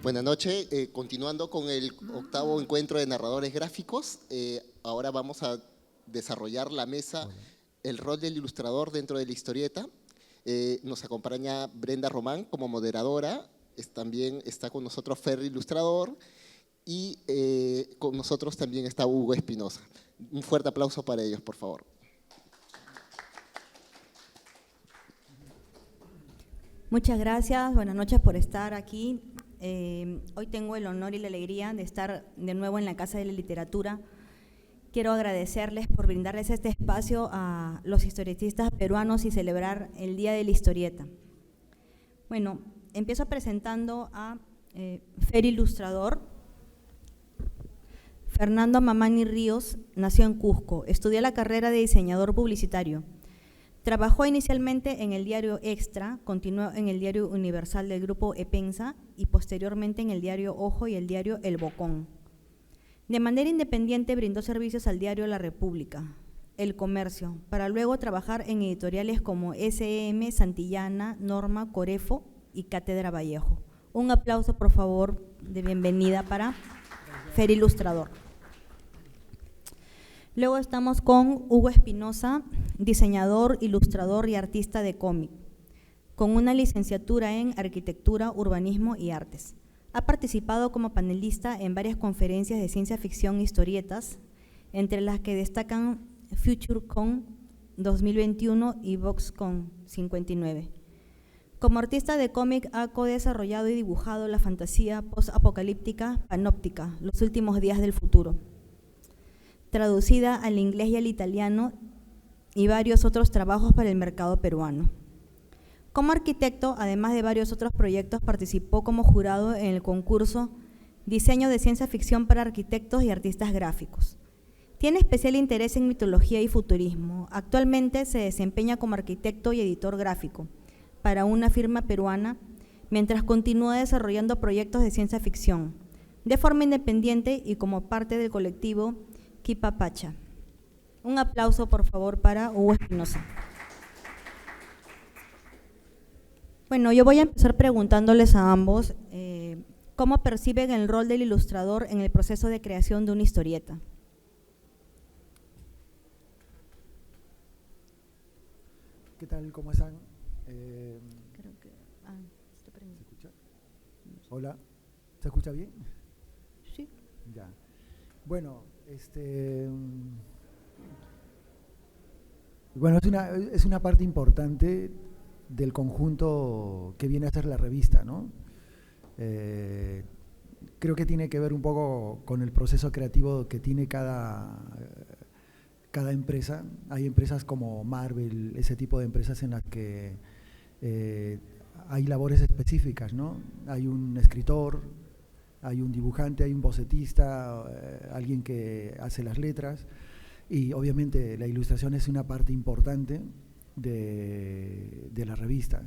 Buenas noches. Continuando con el octavo encuentro de narradores gráficos, ahora vamos a desarrollar la mesa, el rol del ilustrador dentro de la historieta. Nos acompaña Brenda Román como moderadora, también está con nosotros Fer, ilustrador, y con nosotros también está Hugo Espinosa. Un fuerte aplauso para ellos, por favor. Muchas gracias, buenas noches por estar aquí. Hoy tengo el honor y la alegría de estar de nuevo en la Casa de la Literatura. Quiero agradecerles por brindarles este espacio a los historietistas peruanos y celebrar el Día de la Historieta. Bueno, empiezo presentando a Fer Ilustrador. Fernando Mamani Ríos nació en Cusco, estudió la carrera de diseñador publicitario. Trabajó inicialmente en el diario Extra, continuó en el diario Universal del grupo Epensa y posteriormente en el diario Ojo y el diario El Bocón. De manera independiente brindó servicios al diario La República, El Comercio, para luego trabajar en editoriales como SM, Santillana, Norma, Corefo y Cátedra Vallejo. Un aplauso, por favor, de bienvenida para Fer Ilustrador. Luego estamos con Hugo Espinosa, diseñador, ilustrador y artista de cómic, con una licenciatura en Arquitectura, Urbanismo y Artes. Ha participado como panelista en varias conferencias de ciencia ficción e historietas, entre las que destacan FutureCon 2021 y VoxCon 59. Como artista de cómic ha co-desarrollado y dibujado la fantasía post-apocalíptica Panóptica, Los últimos días del futuro, traducida al inglés y al italiano, y varios otros trabajos para el mercado peruano. Como arquitecto, además de varios otros proyectos, participó como jurado en el concurso Diseño de Ciencia Ficción para Arquitectos y Artistas Gráficos. Tiene especial interés en mitología y futurismo. Actualmente se desempeña como arquitecto y editor gráfico para una firma peruana, mientras continúa desarrollando proyectos de ciencia ficción, de forma independiente y como parte del colectivo Quipapacha. Un aplauso, por favor, para Hugo Espinosa. Bueno, yo voy a empezar preguntándoles a ambos cómo perciben el rol del ilustrador en el proceso de creación de una historieta. ¿Qué tal? ¿Cómo están? Creo que… ¿Se escucha? Hola, ¿se escucha bien? Sí. Ya. Bueno, es una parte importante del conjunto que viene a ser la revista, ¿no? Creo que tiene que ver un poco con el proceso creativo que tiene cada empresa. Hay empresas como Marvel, ese tipo de empresas en las que hay labores específicas, ¿no? Hay un escritor, hay un dibujante, hay un bocetista, alguien que hace las letras, y obviamente la ilustración es una parte importante de la revista.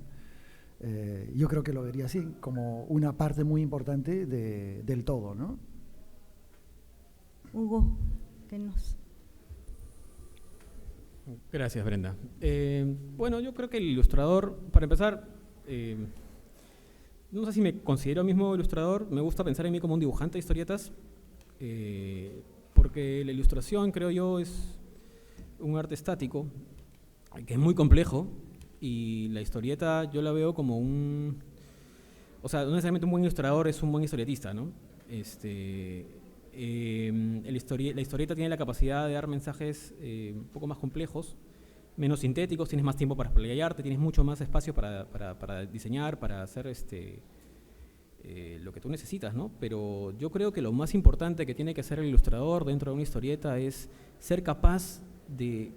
Yo creo que lo vería así, como una parte muy importante del todo, ¿no? Hugo, ¿qué nos…? Gracias, Brenda. Bueno, yo creo que el ilustrador, para empezar, no sé si me considero mismo ilustrador, me gusta pensar en mí como un dibujante de historietas, porque la ilustración, creo yo, es un arte estático, que es muy complejo, y la historieta yo la veo como o sea, no necesariamente un buen ilustrador es un buen historietista, ¿no? La historieta tiene la capacidad de dar mensajes un poco más complejos, menos sintéticos, tienes más tiempo para explayarte, tienes mucho más espacio para diseñar, para hacer lo que tú necesitas, ¿no? Pero yo creo que lo más importante que tiene que hacer el ilustrador dentro de una historieta es ser capaz de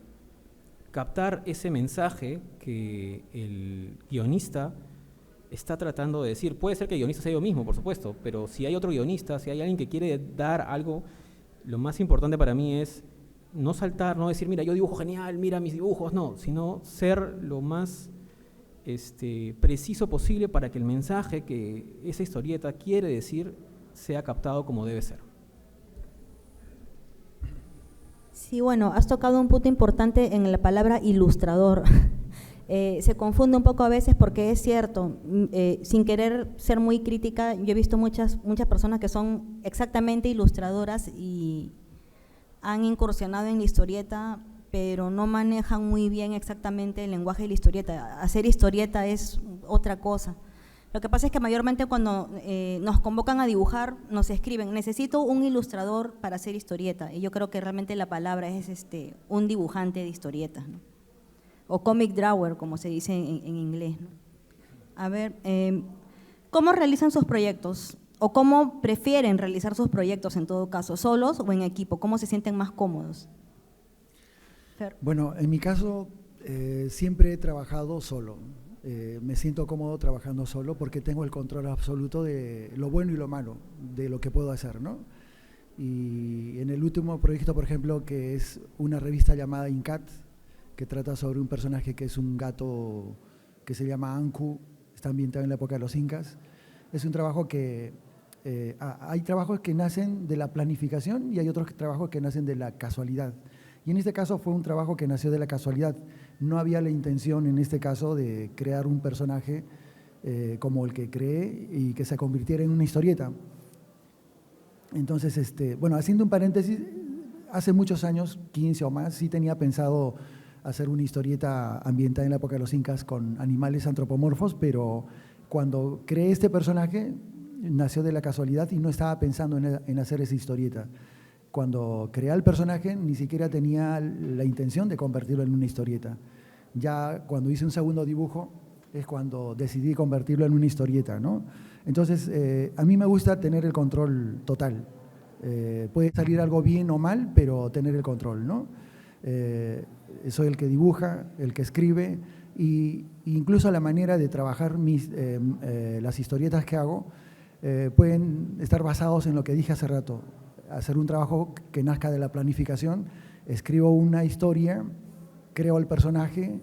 captar ese mensaje que el guionista está tratando de decir. Puede ser que el guionista sea yo mismo, por supuesto, pero si hay otro guionista, si hay alguien que quiere dar algo, lo más importante para mí es no saltar, no decir, mira, yo dibujo genial, mira mis dibujos, no, sino ser lo más preciso posible para que el mensaje que esa historieta quiere decir sea captado como debe ser. Sí, bueno, has tocado un punto importante en la palabra ilustrador. Se confunde un poco a veces porque es cierto, sin querer ser muy crítica, yo he visto muchas personas que son exactamente ilustradoras y han incursionado en la historieta, pero no manejan muy bien exactamente el lenguaje de la historieta. Hacer historieta es otra cosa. Lo que pasa es que mayormente cuando nos convocan a dibujar, nos escriben, necesito un ilustrador para hacer historieta, y yo creo que realmente la palabra es un dibujante de historietas, ¿no? O comic drawer, como se dice en inglés, ¿no? A ver, ¿cómo realizan sus proyectos? ¿O cómo prefieren realizar sus proyectos en todo caso? ¿Solos o en equipo? ¿Cómo se sienten más cómodos? Fer. Bueno, en mi caso siempre he trabajado solo. Me siento cómodo trabajando solo porque tengo el control absoluto de lo bueno y lo malo, de lo que puedo hacer, ¿no? Y en el último proyecto, por ejemplo, que es una revista llamada Incat, que trata sobre un personaje que es un gato que se llama Anku, está ambientado en la época de los incas. Es un trabajo que, hay trabajos que nacen de la planificación y hay otros trabajos que nacen de la casualidad. Y en este caso fue un trabajo que nació de la casualidad. No había la intención en este caso de crear un personaje como el que creé y que se convirtiera en una historieta. Entonces, bueno, haciendo un paréntesis, hace muchos años, 15 o más, sí tenía pensado hacer una historieta ambientada en la época de los incas con animales antropomorfos, pero cuando creé este personaje nació de la casualidad y no estaba pensando en hacer esa historieta. Cuando creé el personaje ni siquiera tenía la intención de convertirlo en una historieta. Ya cuando hice un segundo dibujo es cuando decidí convertirlo en una historieta, ¿no? Entonces, a mí me gusta tener el control total. Puede salir algo bien o mal, pero tener el control, ¿no? Soy el que dibuja, el que escribe, y incluso la manera de trabajar las historietas que hago pueden estar basados en lo que dije hace rato. Hacer un trabajo que nazca de la planificación, escribo una historia, creo el personaje,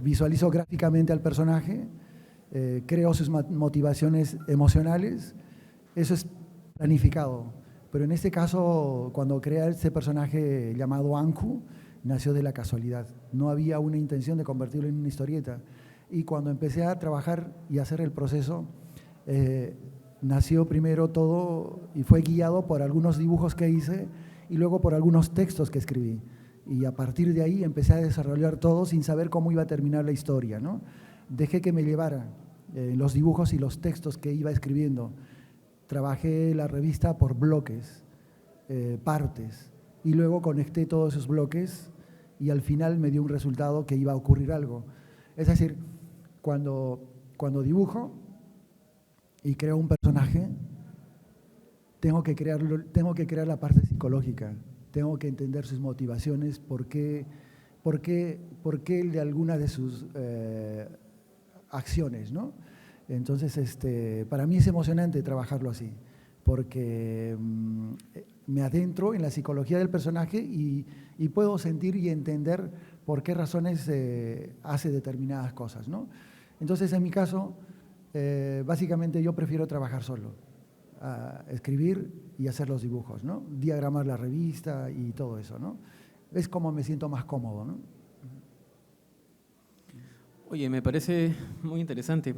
visualizo gráficamente al personaje, creo sus motivaciones emocionales, eso es planificado. Pero en este caso, cuando creé ese personaje llamado Anku, nació de la casualidad. No había una intención de convertirlo en una historieta. Y cuando empecé a trabajar y a hacer el proceso, nació primero todo y fue guiado por algunos dibujos que hice y luego por algunos textos que escribí. Y a partir de ahí empecé a desarrollar todo sin saber cómo iba a terminar la historia, ¿no? Dejé que me llevara los dibujos y los textos que iba escribiendo. Trabajé la revista por bloques, partes, y luego conecté todos esos bloques y al final me dio un resultado que iba a ocurrir algo. Es decir, cuando dibujo y creo un personaje, tengo que crear la parte psicológica, tengo que entender sus motivaciones, por qué de alguna de sus acciones, ¿no? Entonces, para mí es emocionante trabajarlo así, porque me adentro en la psicología del personaje y puedo sentir y entender por qué razones hace determinadas cosas, ¿no? Entonces, en mi caso, básicamente yo prefiero trabajar solo, escribir y hacer los dibujos, ¿no? Diagramar la revista y todo eso, ¿no? Es como me siento más cómodo, ¿no? Oye, me parece muy interesante.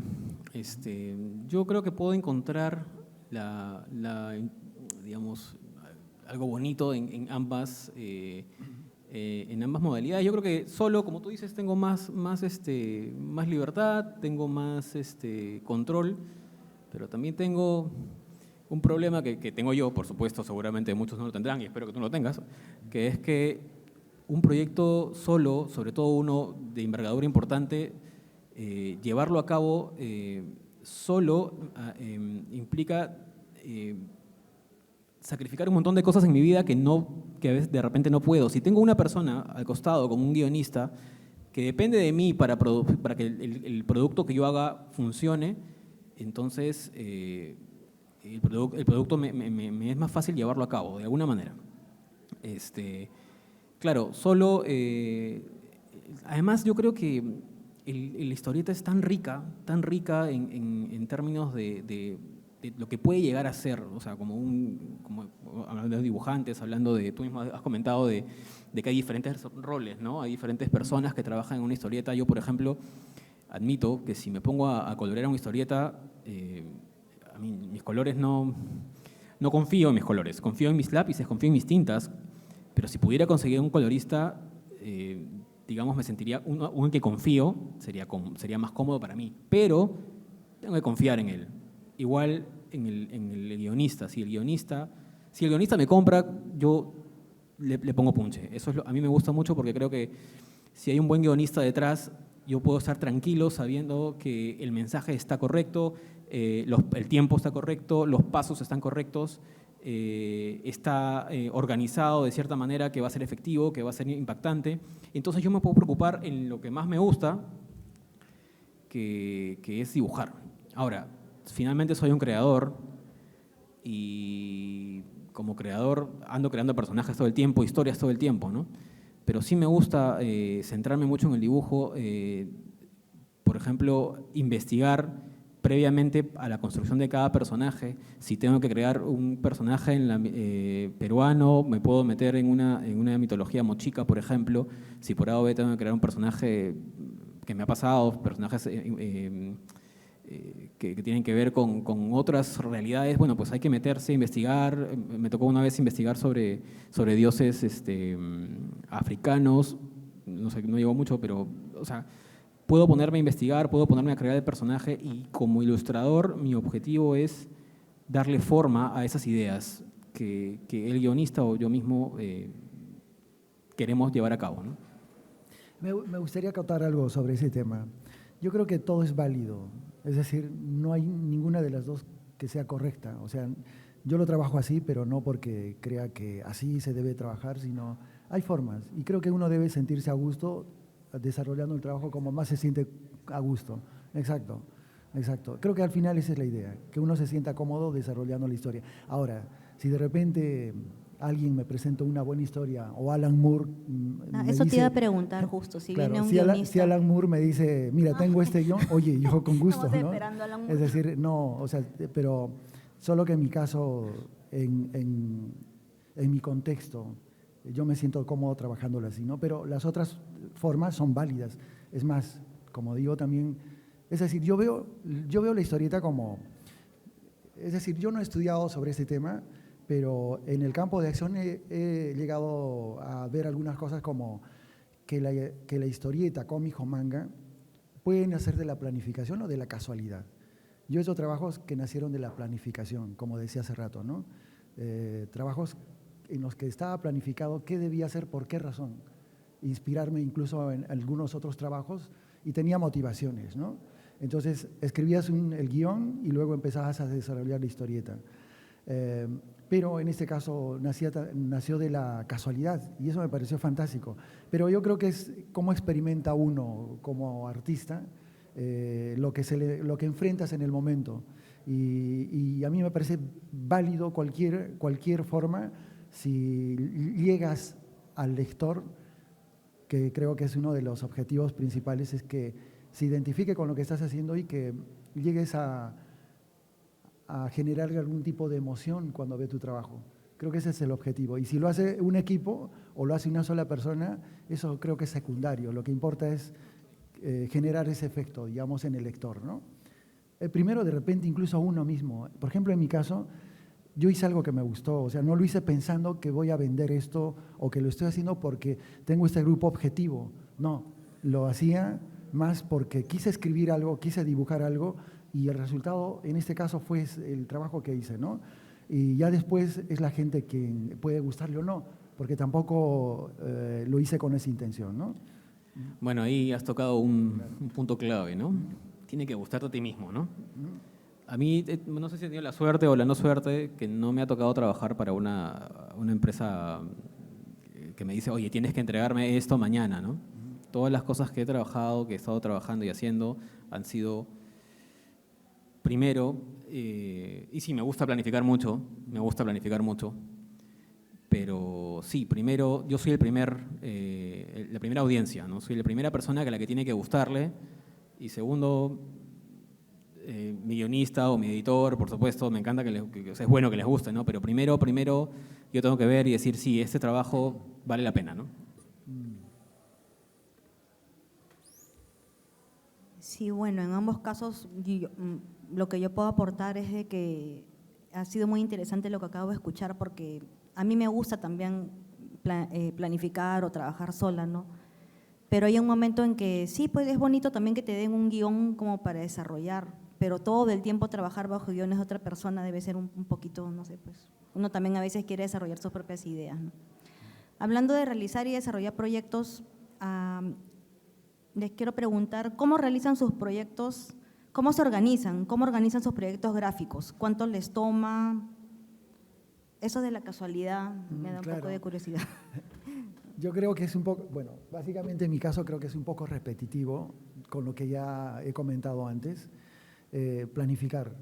Yo creo que puedo encontrar digamos, algo bonito en ambas modalidades. Yo creo que solo, como tú dices, tengo más libertad, tengo más control, pero también tengo un problema que tengo yo, por supuesto, seguramente muchos no lo tendrán y espero que tú no lo tengas, que es que un proyecto solo, sobre todo uno de envergadura importante, llevarlo a cabo solo implica sacrificar un montón de cosas en mi vida que a veces de repente no puedo. Si tengo una persona al costado como un guionista que depende de mí para que el producto que yo haga funcione, entonces el producto me es más fácil llevarlo a cabo de alguna manera. Claro, solo, además yo creo que la historieta es tan rica en términos de lo que puede llegar a ser, o sea, como hablando de dibujantes, hablando de, tú mismo has comentado de que hay diferentes roles, ¿no? Hay diferentes personas que trabajan en una historieta. Yo, por ejemplo, admito que si me pongo a colorear una historieta, a mí mis colores no confío en mis colores, confío en mis lápices, confío en mis tintas, pero si pudiera conseguir un colorista, digamos, me sentiría un que confío, sería más cómodo para mí, pero tengo que confiar en él. Igual en el guionista, si el guionista me compra, yo le pongo punche. Eso a mí me gusta mucho porque creo que si hay un buen guionista detrás, yo puedo estar tranquilo sabiendo que el mensaje está correcto, el tiempo está correcto, los pasos están correctos, está organizado de cierta manera que va a ser efectivo, que va a ser impactante. Entonces yo me puedo preocupar en lo que más me gusta, que es dibujar. Ahora, finalmente soy un creador y como creador ando creando personajes todo el tiempo, historias todo el tiempo, ¿no? Pero sí me gusta centrarme mucho en el dibujo, por ejemplo, investigar previamente a la construcción de cada personaje. Si tengo que crear un personaje peruano, me puedo meter en una mitología mochica, por ejemplo. Si por A o B tengo que crear un personaje que me ha pasado, personajes que tienen que ver con otras realidades, bueno, pues hay que meterse, investigar. Me tocó una vez investigar sobre dioses africanos, no sé, no llegó mucho, pero, o sea, puedo ponerme a investigar, puedo ponerme a crear el personaje y como ilustrador mi objetivo es darle forma a esas ideas que el guionista o yo mismo queremos llevar a cabo, ¿no? Me gustaría acotar algo sobre ese tema. Yo creo que todo es válido, es decir, no hay ninguna de las dos que sea correcta. O sea, yo lo trabajo así, pero no porque crea que así se debe trabajar, sino hay formas. Y creo que uno debe sentirse a gusto desarrollando el trabajo como más se siente a gusto. Exacto, exacto. Creo que al final esa es la idea, que uno se sienta cómodo desarrollando la historia. Ahora, si de repente alguien me presenta una buena historia o Alan Moore me eso dice, te iba a preguntar justo, si claro, viene un si guionista. Alan Moore me dice, mira, tengo este guión, oye, yo con gusto, Estamos ¿no? esperando a Alan Moore. Es decir, no, o sea, pero solo que en mi caso, en mi contexto, yo me siento cómodo trabajándolo así, ¿no? Pero las otras formas son válidas. Es más, como digo también, es decir, yo veo la historieta como, es decir, yo no he estudiado sobre este tema, pero en el campo de acción he llegado a ver algunas cosas como que la historieta, cómic o manga pueden nacer de la planificación o de la casualidad. Yo he hecho trabajos que nacieron de la planificación, como decía hace rato, ¿no? Trabajos en los que estaba planificado qué debía hacer, por qué razón. Inspirarme incluso en algunos otros trabajos y tenía motivaciones, ¿no? Entonces escribías el guión y luego empezabas a desarrollar la historieta. Pero en este caso nació de la casualidad y eso me pareció fantástico. Pero yo creo que es cómo experimenta uno como artista lo que enfrentas en el momento. Y a mí me parece válido cualquier forma si llegas al lector, que creo que es uno de los objetivos principales, es que se identifique con lo que estás haciendo y que llegues a generar algún tipo de emoción cuando ve tu trabajo. Creo que ese es el objetivo. Y si lo hace un equipo o lo hace una sola persona, eso creo que es secundario. Lo que importa es generar ese efecto, digamos, en el lector, ¿no? Primero, de repente, incluso uno mismo. Por ejemplo, en mi caso, yo hice algo que me gustó. O sea, no lo hice pensando que voy a vender esto o que lo estoy haciendo porque tengo este grupo objetivo. No, lo hacía más porque quise escribir algo, quise dibujar algo y el resultado, en este caso, fue el trabajo que hice, ¿no? Y ya después es la gente quien puede gustarle o no, porque tampoco lo hice con esa intención, ¿no? Bueno, ahí has tocado un punto clave, ¿no? Tiene que gustarte a ti mismo, ¿no? A mí, no sé si he tenido la suerte o la no suerte, que no me ha tocado trabajar para una empresa que me dice, oye, tienes que entregarme esto mañana, ¿no? Todas las cosas que he trabajado, que he estado trabajando y haciendo, han sido, primero, y sí, me gusta planificar mucho, pero sí, primero, yo soy la primera audiencia, ¿no? Soy la primera persona a la que tiene que gustarle, y segundo, mi guionista o mi editor, por supuesto, me encanta o sea, es bueno que les guste, ¿no? Pero primero yo tengo que ver y decir, sí, este trabajo vale la pena, ¿no? Sí, bueno, en ambos casos lo que yo puedo aportar es de que ha sido muy interesante lo que acabo de escuchar, porque a mí me gusta también planificar o trabajar sola, ¿no? Pero hay un momento en que sí, pues es bonito también que te den un guión como para desarrollar, pero todo el tiempo trabajar bajo guiones de otra persona debe ser un poquito, no sé, pues uno también a veces quiere desarrollar sus propias ideas, ¿no? Hablando de realizar y desarrollar proyectos, les quiero preguntar, ¿cómo realizan sus proyectos? ¿Cómo se organizan? ¿Cómo organizan sus proyectos gráficos? ¿Cuánto les toma? Eso de la casualidad me da un poco de curiosidad. Yo creo que es un poco, bueno, básicamente en mi caso creo que es un poco repetitivo con lo que ya he comentado antes. Planificar.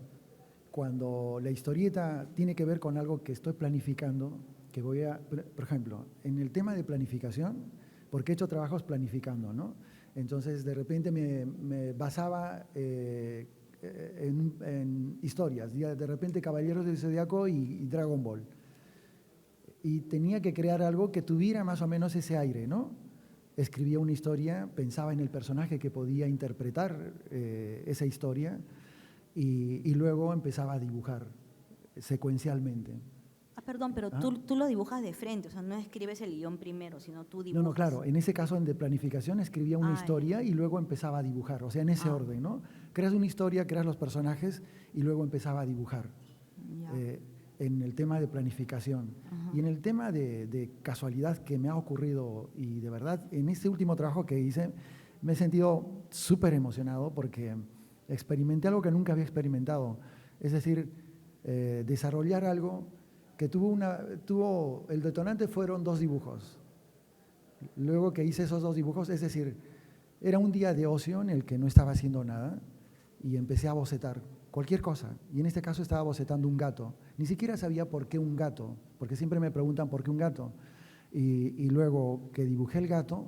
Cuando la historieta tiene que ver con algo que estoy planificando, que voy a, por ejemplo, en el tema de planificación, porque he hecho trabajos planificando, ¿no? Entonces, de repente me basaba en historias, de repente Caballeros del Zodiaco y Dragon Ball. Y tenía que crear algo que tuviera más o menos ese aire, ¿no? Escribía una historia, pensaba en el personaje que podía interpretar esa historia y luego empezaba a dibujar secuencialmente. Perdón, pero tú lo dibujas de frente, o sea, no escribes el guión primero, sino tú dibujas. No, claro, en ese caso de planificación escribía una historia y luego empezaba a dibujar, o sea, en ese orden, ¿no? Creas una historia, creas los personajes y luego empezaba a dibujar. En el tema de planificación. Y en el tema de casualidad que me ha ocurrido, y de verdad, en este último trabajo que hice, me he sentido súper emocionado porque experimenté algo que nunca había experimentado. Es decir, desarrollar algo que tuvo el detonante fueron 2 dibujos. Luego que hice esos 2 dibujos, es decir, era un día de ocio en el que no estaba haciendo nada y empecé a bocetar cualquier cosa. Y en este caso estaba bocetando un gato. Ni siquiera sabía por qué un gato, porque siempre me preguntan por qué un gato. Y luego que dibujé el gato,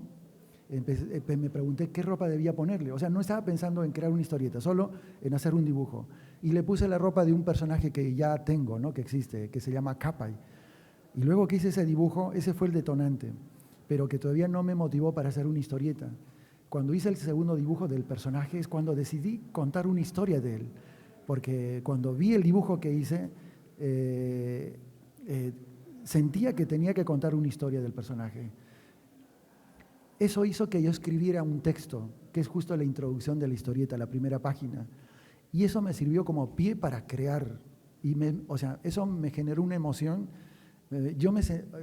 me pregunté qué ropa debía ponerle. O sea, no estaba pensando en crear una historieta, solo en hacer un dibujo. Y le puse la ropa de un personaje que ya tengo, ¿no? Que existe, que se llama Kapai. Y luego que hice ese dibujo, ese fue el detonante, pero que todavía no me motivó para hacer una historieta. Cuando hice el segundo dibujo del personaje es cuando decidí contar una historia de él, porque cuando vi el dibujo que hice, sentía que tenía que contar una historia del personaje. Eso hizo que yo escribiera un texto, que es justo la introducción de la historieta, la primera página. Y eso me sirvió como pie para crear. O sea, eso me generó una emoción.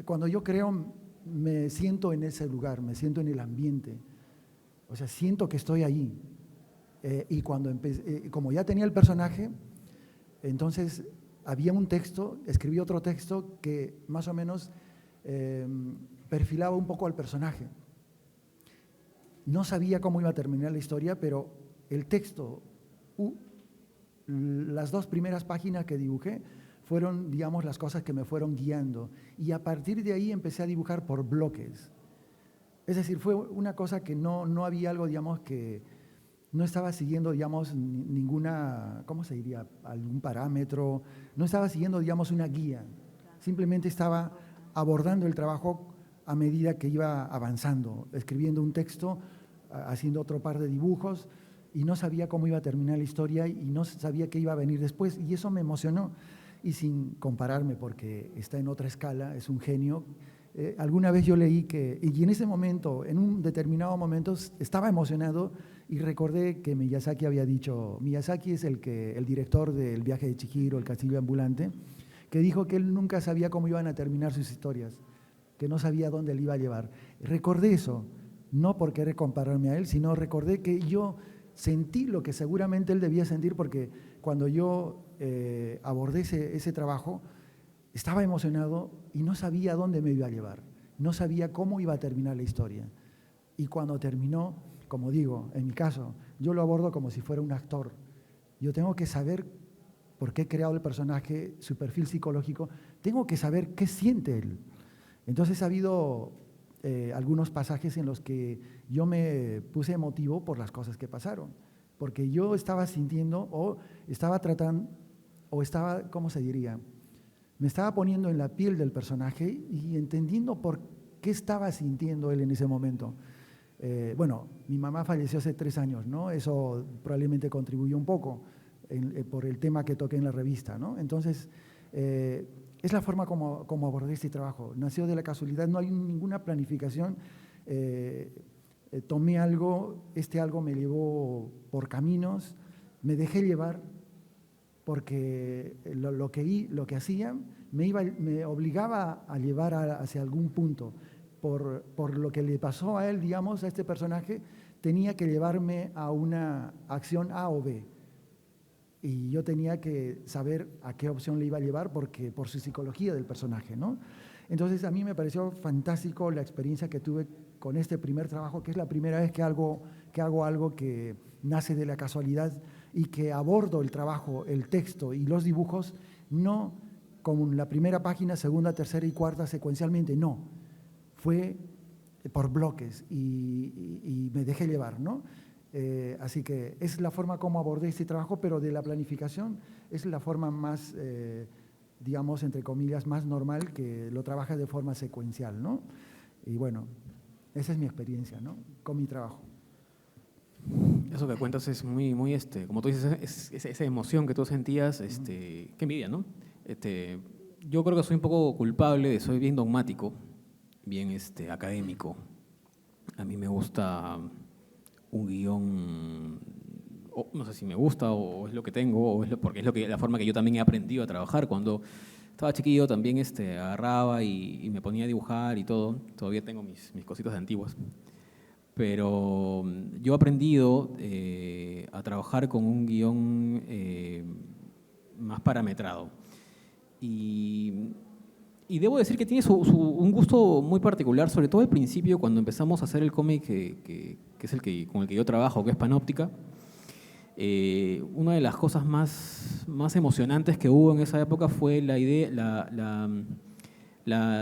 Cuando yo creo, me siento en ese lugar, me siento en el ambiente. O sea, siento que estoy allí. Y cuando como ya tenía el personaje, entonces había un texto, escribí otro texto que más o menos perfilaba un poco al personaje. No sabía cómo iba a terminar la historia, pero el texto, las 2 primeras páginas que dibujé fueron, digamos, las cosas que me fueron guiando. Y a partir de ahí empecé a dibujar por bloques. Es decir, fue una cosa que no había algo, digamos, que no estaba siguiendo, digamos, ninguna, ¿cómo se diría? Algún parámetro. No estaba siguiendo, digamos, una guía. Simplemente estaba abordando el trabajo a medida que iba avanzando, escribiendo un texto, haciendo otro par de dibujos, y no sabía cómo iba a terminar la historia y no sabía qué iba a venir después, y eso me emocionó. Y sin compararme, porque está en otra escala, es un genio. Alguna vez yo leí que, y en ese momento, en un determinado momento, estaba emocionado y recordé que Miyazaki había dicho, Miyazaki es el director del Viaje de Chihiro, El Castillo Ambulante, que dijo que él nunca sabía cómo iban a terminar sus historias, que no sabía dónde le iba a llevar. Recordé eso, no por querer compararme a él, sino recordé que yo sentí lo que seguramente él debía sentir, porque cuando yo abordé ese trabajo, estaba emocionado y no sabía dónde me iba a llevar, no sabía cómo iba a terminar la historia. Y cuando terminó, como digo, en mi caso, yo lo abordo como si fuera un actor. Yo tengo que saber por qué he creado el personaje, su perfil psicológico, tengo que saber qué siente él. Entonces ha habido algunos pasajes en los que yo me puse emotivo por las cosas que pasaron. porque yo estaba sintiendo o estaba tratando, o estaba, ¿cómo se diría? Me estaba poniendo en la piel del personaje y entendiendo por qué estaba sintiendo él en ese momento. Bueno, mi mamá falleció hace 3 años, ¿no? Eso probablemente contribuyó un poco por el tema que toqué en la revista, ¿no? Entonces, es la forma como abordé este trabajo. Nació de la casualidad, no hay ninguna planificación. Tomé algo, algo me llevó por caminos, me dejé llevar porque lo que hacía me obligaba a llevar hacia algún punto. Por lo que le pasó a él, digamos, a este personaje, tenía que llevarme a una acción A o B. Y yo tenía que saber a qué opción le iba a llevar por su psicología del personaje, ¿no? Entonces, a mí me pareció fantástico la experiencia que tuve con este primer trabajo, que es la primera vez que hago algo que nace de la casualidad y que abordo el trabajo, el texto y los dibujos, no como en la primera página, segunda, tercera y cuarta secuencialmente, no. Fue por bloques y me dejé llevar, ¿no? Así que es la forma como abordé este trabajo, pero de la planificación es la forma más, digamos, entre comillas, más normal, que lo trabaja de forma secuencial, ¿no? Y bueno, esa es mi experiencia, ¿no? Con mi trabajo. Eso que cuentas es muy, muy, como tú dices, esa emoción que tú sentías, qué envidia, ¿no? Yo creo que soy un poco culpable, soy bien dogmático, bien académico. A mí me gusta un guión, no sé si me gusta o es lo que tengo, o porque es la forma que yo también he aprendido a trabajar. Cuando estaba chiquillo también agarraba y me ponía a dibujar y todo. Todavía tengo mis cositas antiguas. Pero yo he aprendido a trabajar con un guión más parametrado. Y debo decir que tiene un gusto muy particular, sobre todo al principio, cuando empezamos a hacer el cómic que es con el que yo trabajo, que es Panóptica. Una de las cosas más emocionantes que hubo en esa época fue la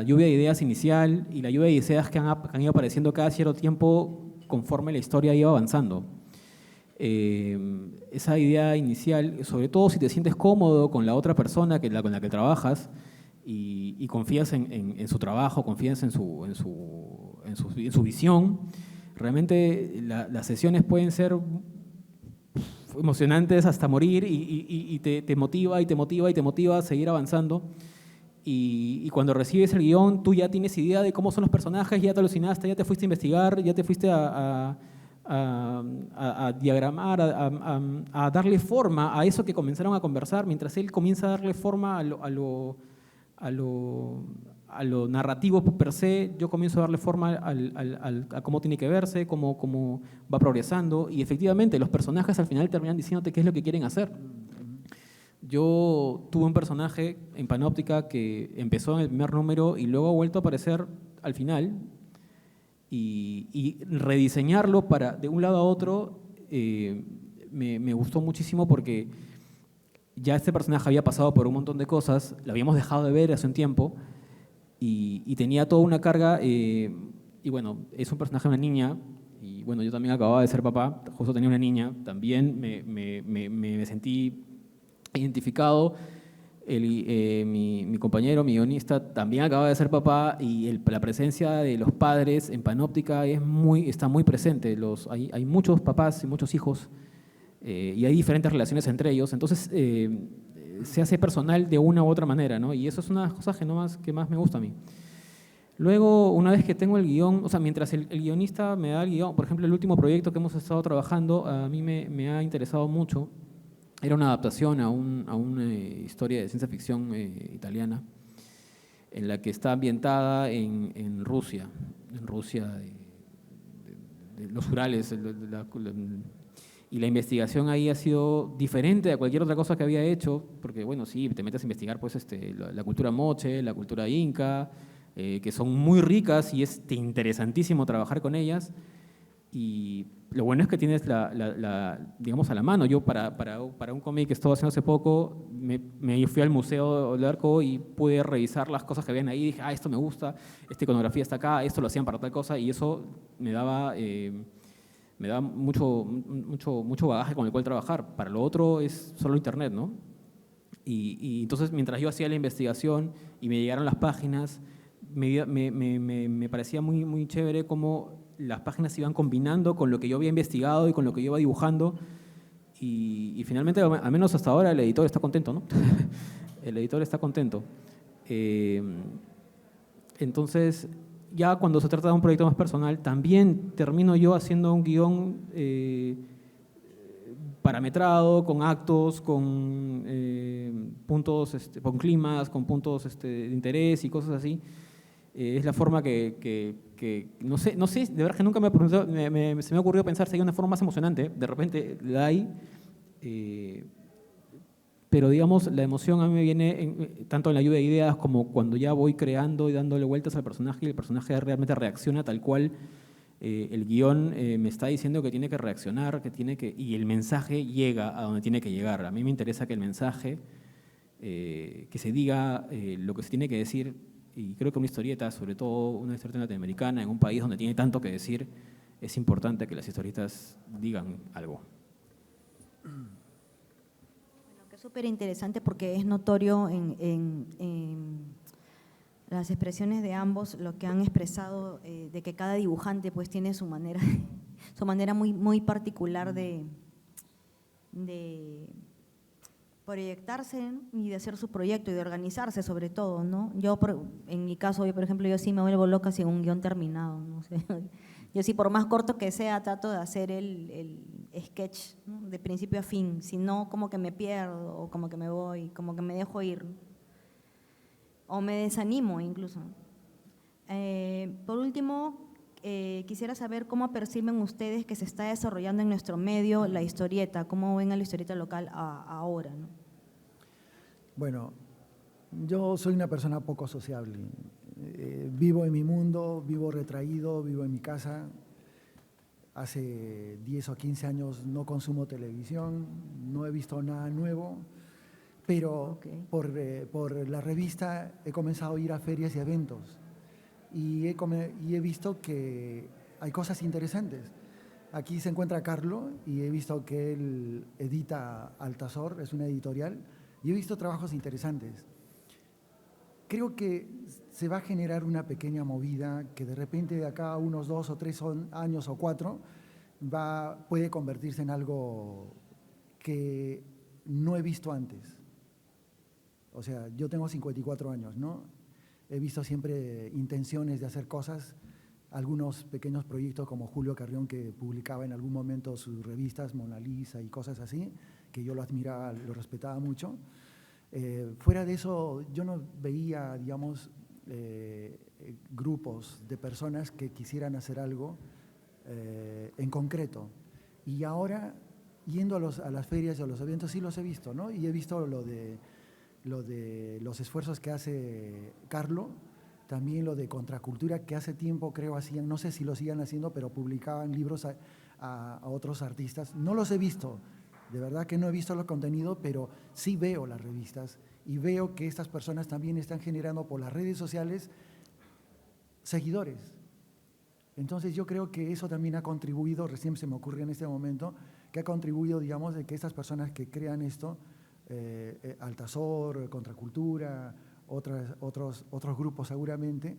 lluvia de ideas inicial y la lluvia de ideas que han ido apareciendo cada cierto tiempo conforme la historia iba avanzando. Esa idea inicial, sobre todo si te sientes cómodo con la otra persona con la que trabajas y confías en su trabajo, confías en su visión, realmente las sesiones pueden ser emocionantes hasta morir y te motiva y te motiva y te motiva a seguir avanzando. Y cuando recibes el guión, tú ya tienes idea de cómo son los personajes, ya te alucinaste, ya te fuiste a investigar, ya te fuiste a diagramar, a darle forma a eso que comenzaron a conversar. Mientras él comienza a darle forma a lo narrativo per se, yo comienzo a darle forma a cómo tiene que verse, cómo va progresando. Y efectivamente, los personajes al final terminan diciéndote qué es lo que quieren hacer. Yo tuve un personaje en Panóptica que empezó en el primer número y luego ha vuelto a aparecer al final, y rediseñarlo de un lado a otro me gustó muchísimo, porque ya este personaje había pasado por un montón de cosas, lo habíamos dejado de ver hace un tiempo y tenía toda una carga, y bueno, es un personaje de una niña, y bueno, yo también acababa de ser papá, justo tenía una niña, también me sentí identificado. Mi compañero, mi guionista, también acaba de ser papá, y la presencia de los padres en Panóptica está muy presente. Hay muchos papás y muchos hijos, y hay diferentes relaciones entre ellos. Entonces, se hace personal de una u otra manera, ¿no? Y eso es una de las cosas que más me gusta a mí. Luego, una vez que tengo el guión, o sea, mientras el guionista me da el guión, por ejemplo, el último proyecto que hemos estado trabajando, a mí me ha interesado mucho. Era una adaptación a una historia de ciencia ficción italiana, en la que está ambientada en Rusia de los Urales, y la investigación ahí ha sido diferente a cualquier otra cosa que había hecho, porque bueno, sí, te metes a investigar pues la cultura moche, la cultura inca, que son muy ricas y es interesantísimo trabajar con ellas. Y lo bueno es que tienes digamos, a la mano. Yo para un cómic que estaba haciendo hace poco, me fui al Museo del Arco y pude revisar las cosas que habían ahí. Dije, esto me gusta, esta iconografía está acá, esto lo hacían para tal cosa, y eso me me da mucho bagaje con el cual trabajar. Para lo otro es solo internet, ¿no? Y entonces, mientras yo hacía la investigación y me llegaron las páginas, me parecía muy chévere cómo las páginas se iban combinando con lo que yo había investigado y con lo que yo iba dibujando. Y finalmente, al menos hasta ahora, el editor está contento, ¿no? El editor está contento. Entonces, ya cuando se trata de un proyecto más personal, también termino yo haciendo un guión parametrado, con actos, con puntos, con climas, con puntos de interés y cosas así. Es la forma que no sé, de verdad que nunca se me ha ocurrido pensar si hay una forma más emocionante. De repente la hay, pero digamos, la emoción a mí me viene tanto en la lluvia de ideas como cuando ya voy creando y dándole vueltas al personaje y el personaje realmente reacciona tal cual el guión me está diciendo que tiene que reaccionar, y el mensaje llega a donde tiene que llegar. A mí me interesa que el mensaje, que se diga lo que se tiene que decir, y creo que una historieta, sobre todo una historieta latinoamericana, en un país donde tiene tanto que decir, es importante que las historietas digan algo. Bueno, que es súper interesante porque es notorio en las expresiones de ambos, lo que han expresado, de que cada dibujante pues tiene su manera muy particular de proyectarse y de hacer su proyecto y de organizarse sobre todo, ¿no? En mi caso, por ejemplo, yo sí me vuelvo loca sin un guión terminado, ¿no? O sea, yo sí, por más corto que sea, trato de hacer el sketch, ¿no? De principio a fin, si no como que me pierdo o como que me voy, como que me dejo ir o me desanimo incluso. Por último, quisiera saber cómo perciben ustedes que se está desarrollando en nuestro medio la historieta, cómo ven a la historieta local ahora, ¿no? Bueno, yo soy una persona poco sociable. Vivo en mi mundo, vivo retraído, vivo en mi casa. Hace 10 o 15 años no consumo televisión, no he visto nada nuevo, pero por la revista he comenzado a ir a ferias y eventos y he visto que hay cosas interesantes. Aquí se encuentra Carlo y he visto que él edita Altazor, es una editorial, y he visto trabajos interesantes. Creo que se va a generar una pequeña movida que de repente de acá a unos 2 o 3 años o 4 puede convertirse en algo que no he visto antes. O sea, yo tengo 54 años, ¿no? He visto siempre intenciones de hacer cosas, algunos pequeños proyectos como Julio Carrión, que publicaba en algún momento sus revistas, Mona Lisa y cosas así, que yo lo admiraba, lo respetaba mucho. Fuera de eso, yo no veía, digamos, grupos de personas que quisieran hacer algo en concreto. Y ahora, yendo a las ferias y a los eventos, sí los he visto, ¿no? Y he visto lo de los esfuerzos que hace Carlo, también lo de Contracultura, que hace tiempo creo hacían, no sé si lo sigan haciendo, pero publicaban libros a otros artistas. No los he visto, de verdad que no he visto los contenidos, pero sí veo las revistas y veo que estas personas también están generando por las redes sociales seguidores. Entonces yo creo que eso también ha contribuido, recién se me ocurre en este momento, que ha contribuido, digamos, de que estas personas que crean esto, Altazor, Contracultura, otros grupos seguramente,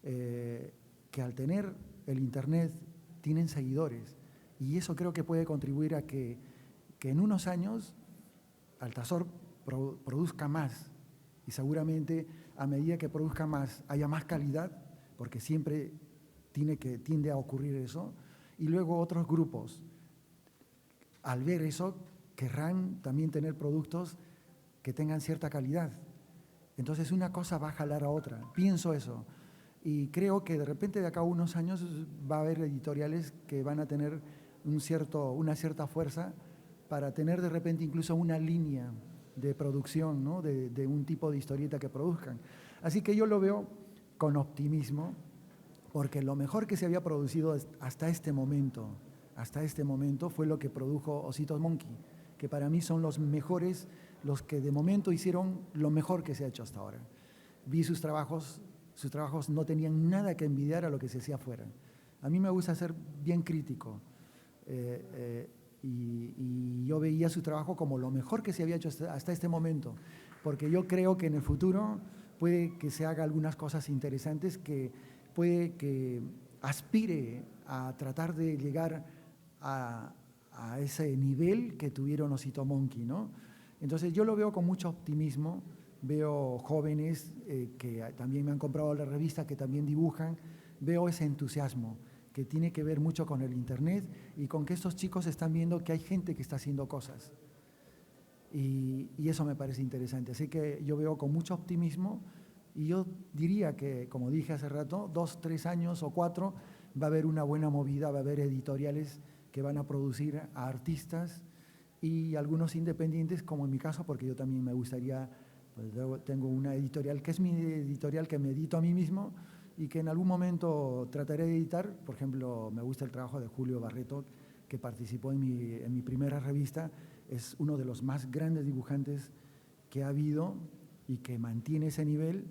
que al tener el internet tienen seguidores, y eso creo que puede contribuir a que en unos años Altazor produzca más, y seguramente a medida que produzca más haya más calidad, porque siempre tiende a ocurrir eso, y luego otros grupos al ver eso querrán también tener productos que tengan cierta calidad. Entonces una cosa va a jalar a otra, pienso eso. Y creo que de repente de acá a unos años va a haber editoriales que van a tener una cierta fuerza para tener de repente incluso una línea de producción, ¿no? de un tipo de historieta que produzcan. Así que yo lo veo con optimismo, porque lo mejor que se había producido hasta este momento fue lo que produjo Ositos Monkey, que para mí son los mejores, los que de momento hicieron lo mejor que se ha hecho hasta ahora. Vi sus trabajos no tenían nada que envidiar a lo que se hacía afuera. A mí me gusta ser bien crítico. y yo veía su trabajo como lo mejor que se había hecho hasta este momento, porque yo creo que en el futuro puede que se haga algunas cosas interesantes, que puede que aspire a tratar de llegar a ese nivel que tuvieron Osito Monkey, ¿no? Entonces yo lo veo con mucho optimismo, veo jóvenes que también me han comprado la revista, que también dibujan, veo ese entusiasmo que tiene que ver mucho con el internet y con que estos chicos están viendo que hay gente que está haciendo cosas. Y eso me parece interesante. Así que yo veo con mucho optimismo y yo diría que, como dije hace rato, 2, 3 años o 4 va a haber una buena movida, va a haber editoriales que van a producir a artistas y algunos independientes, como en mi caso, porque yo también me gustaría, pues tengo una editorial que es mi editorial, que me edito a mí mismo y que en algún momento trataré de editar. Por ejemplo, me gusta el trabajo de Julio Barreto, que participó en mi primera revista. Es uno de los más grandes dibujantes que ha habido y que mantiene ese nivel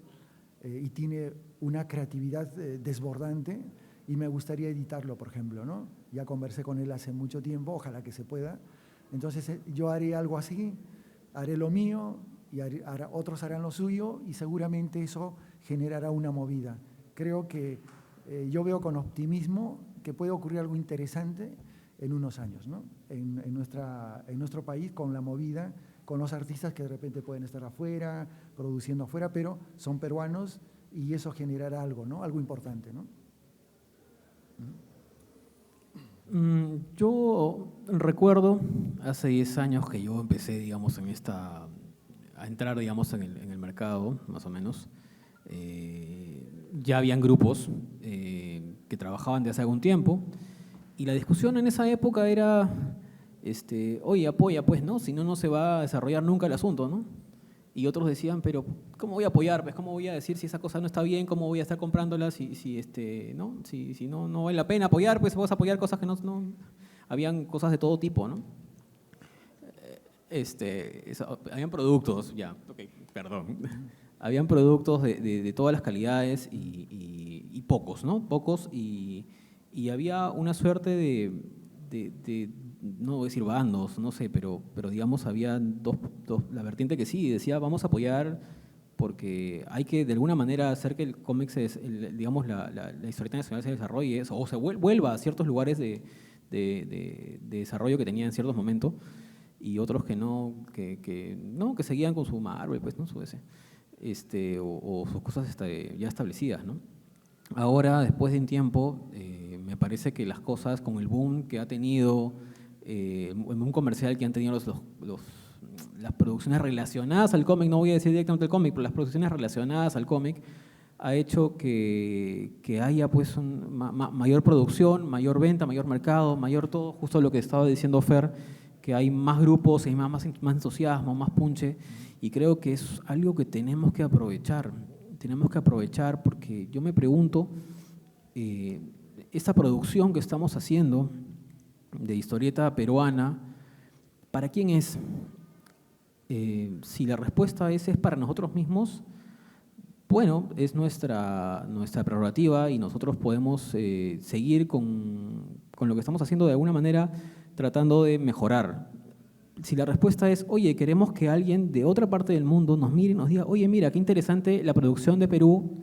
y tiene una creatividad desbordante, y me gustaría editarlo, por ejemplo, ¿no? Ya conversé con él hace mucho tiempo, ojalá que se pueda. Entonces yo haré algo así, haré lo mío y otros harán lo suyo y seguramente eso generará una movida. Creo que yo veo con optimismo que puede ocurrir algo interesante en unos años, ¿no? En nuestro país, con la movida, con los artistas que de repente pueden estar afuera, produciendo afuera, pero son peruanos y eso generará algo, ¿no? Algo importante, ¿no? Yo recuerdo hace 10 años que yo empecé, digamos, a entrar, digamos, en el mercado, más o menos. Ya habían grupos que trabajaban desde hace algún tiempo y la discusión en esa época era, oye, apoya, pues, ¿no? Si no, no se va a desarrollar nunca el asunto, ¿no? Y otros decían, pero ¿cómo voy a apoyar? Pues, ¿cómo voy a decir si esa cosa no está bien? ¿Cómo voy a estar comprándola ¿no? Si no vale la pena apoyar, pues vas a apoyar cosas que no… Habían cosas de todo tipo, ¿no? Habían productos, ya, ok, perdón. Habían productos de todas las calidades y pocos, ¿no? Pocos y había una suerte de no voy a decir bandos, no sé, pero digamos había dos, la vertiente que sí, decía vamos a apoyar porque hay que de alguna manera hacer que el cómic, digamos, la historieta nacional se desarrolle o se vuelva a ciertos lugares de desarrollo que tenía en ciertos momentos, y otros que no, que seguían con su Marvel, pues, ¿no? O sus cosas ya establecidas, ¿no? Ahora, después de un tiempo, me parece que las cosas, con el boom que ha tenido, el boom comercial que han tenido las producciones relacionadas al cómic, no voy a decir directamente al cómic, pero las producciones relacionadas al cómic, ha hecho que haya pues mayor producción, mayor venta, mayor mercado, mayor todo, justo lo que estaba diciendo Fer, que hay más grupos, hay más entusiasmo, más punche, y creo que es algo que tenemos que aprovechar. Tenemos que aprovechar porque yo me pregunto, esta producción que estamos haciendo de historieta peruana, ¿para quién es? Si la respuesta es para nosotros mismos, bueno, es nuestra prerrogativa y nosotros podemos seguir con lo que estamos haciendo de alguna manera, tratando de mejorar. Si la respuesta es, oye, queremos que alguien de otra parte del mundo nos mire y nos diga, oye, mira, qué interesante la producción de Perú,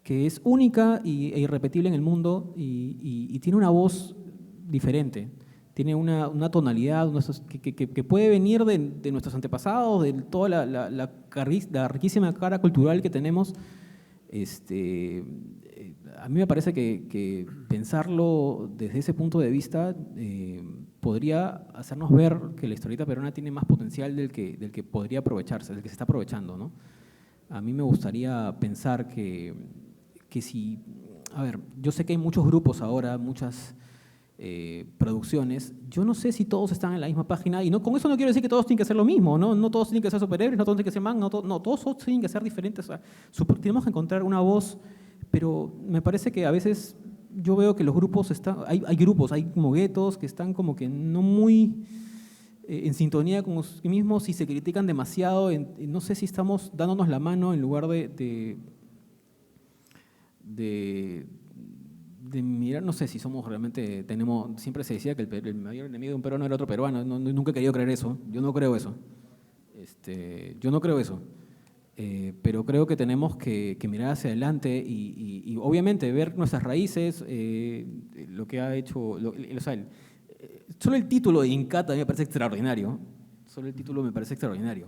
que es única e irrepetible en el mundo y tiene una voz diferente, tiene una tonalidad que puede venir de nuestros antepasados, de toda la riquísima cara cultural que tenemos. A mí me parece que pensarlo desde ese punto de vista podría hacernos ver que la historieta peruana tiene más potencial del que podría aprovecharse, del que se está aprovechando, ¿no? A mí me gustaría pensar que si… A ver, yo sé que hay muchos grupos ahora, muchas producciones. Yo no sé si todos están en la misma página y con eso no quiero decir que todos tienen que hacer lo mismo, ¿no? No todos tienen que ser superhéroes, no todos tienen que ser manga, no, todos tienen que ser diferentes. O sea, tenemos que encontrar una voz, pero me parece que a veces yo veo que los grupos hay grupos, hay como guetos que están como que no muy en sintonía con los mismos y se critican demasiado. No sé si estamos dándonos la mano en lugar de de mirar, no sé si somos realmente, siempre se decía que el mayor enemigo de un peruano era otro peruano, nunca he querido creer eso, yo no creo eso, yo no creo eso. Pero creo que tenemos que mirar hacia adelante y obviamente ver nuestras raíces, lo que ha hecho, o sea, solo el título de Incata a mí me parece extraordinario, solo el título me parece extraordinario.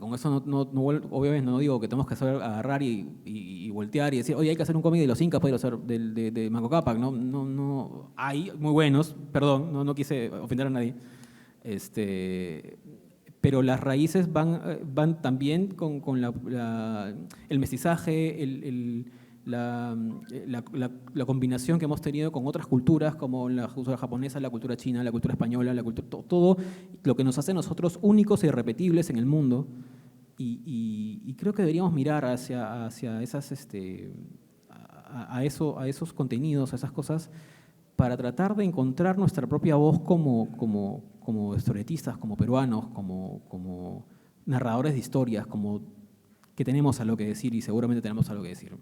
Con eso obviamente no digo que tenemos que saber agarrar y voltear y decir, oye, hay que hacer un cómic de los incas, puede ser de Manco Cápac, no, hay muy buenos, perdón, no quise ofender a nadie, pero las raíces van también con el mestizaje, la combinación que hemos tenido con otras culturas, como la cultura japonesa, la cultura china, la cultura española, todo lo que nos hace a nosotros únicos e irrepetibles en el mundo. Y creo que deberíamos mirar hacia esas, a esos contenidos, a esas cosas, para tratar de encontrar nuestra propia voz como historietistas, como peruanos, como narradores de historias, como que tenemos algo que decir y seguramente tenemos algo que decir.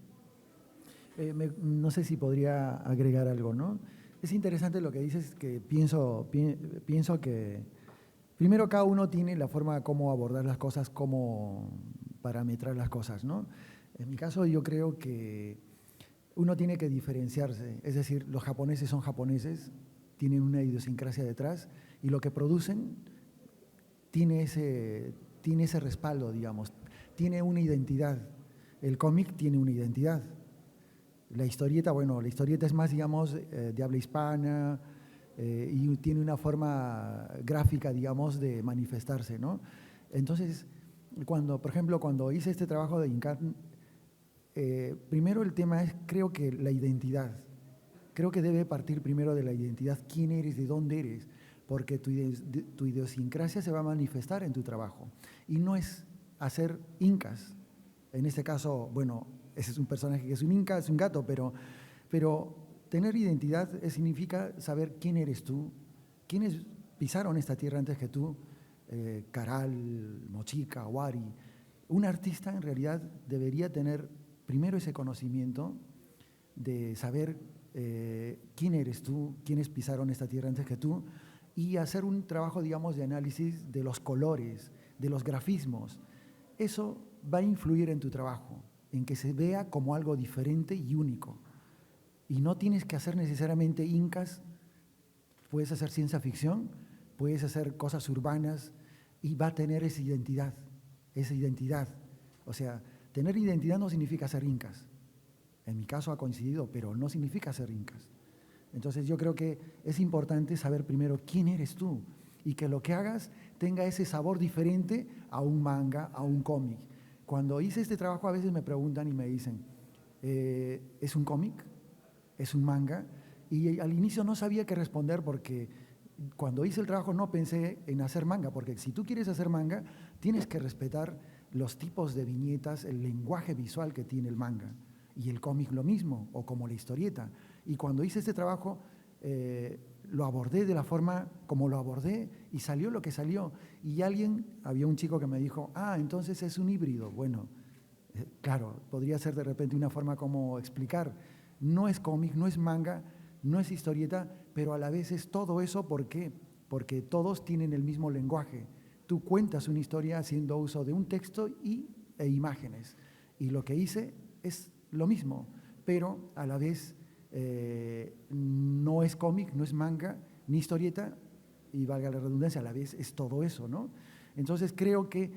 No sé si podría agregar algo, ¿no? Es interesante lo que dices, que pienso que primero cada uno tiene la forma de cómo abordar las cosas, cómo parametrar las cosas, ¿no? En mi caso yo creo que uno tiene que diferenciarse, es decir, los japoneses son japoneses, tienen una idiosincrasia detrás y lo que producen tiene ese respaldo, digamos, tiene una identidad. El cómic tiene una identidad. La historieta, bueno, la historieta es más, digamos, de habla hispana y tiene una forma gráfica, digamos, de manifestarse, ¿no? Entonces, por ejemplo, cuando hice este trabajo de Incat, primero el tema es, creo que la identidad. Creo que debe partir primero de la identidad, quién eres, de dónde eres, porque tu idiosincrasia se va a manifestar en tu trabajo. Y no es hacer incas. En este caso, bueno, ese es un personaje que es un inca, es un gato, pero tener identidad significa saber quién eres tú, quiénes pisaron esta tierra antes que tú, Caral, Mochica, Wari. Un artista en realidad debería tener primero ese conocimiento de saber quién eres tú, quiénes pisaron esta tierra antes que tú, y hacer un trabajo, digamos, de análisis de los colores, de los grafismos. Eso va a influir en tu trabajo, en que se vea como algo diferente y único. Y no tienes que hacer necesariamente incas, puedes hacer ciencia ficción, puedes hacer cosas urbanas y va a tener esa identidad, esa identidad. O sea, tener identidad no significa ser incas. En mi caso ha coincidido, pero no significa ser incas. Entonces yo creo que es importante saber primero quién eres tú y que lo que hagas tenga ese sabor diferente a un manga, a un cómic. Cuando hice este trabajo a veces me preguntan y me dicen, ¿es un cómic? ¿Es un manga? Y al inicio no sabía qué responder porque cuando hice el trabajo no pensé en hacer manga, porque si tú quieres hacer manga tienes que respetar los tipos de viñetas, el lenguaje visual que tiene el manga. Y el cómic lo mismo, o como la historieta. Y cuando hice este trabajo, lo abordé de la forma como lo abordé y salió lo que salió. Y había un chico que me dijo, entonces es un híbrido. Bueno, claro, podría ser de repente una forma como explicar. No es cómic, no es manga, no es historieta, pero a la vez es todo eso. ¿Por qué? Porque todos tienen el mismo lenguaje. Tú cuentas una historia haciendo uso de un texto e imágenes. Y lo que hice es lo mismo, pero a la vez no es cómic, no es manga, ni historieta, y valga la redundancia, a la vez es todo eso, ¿no? Entonces creo que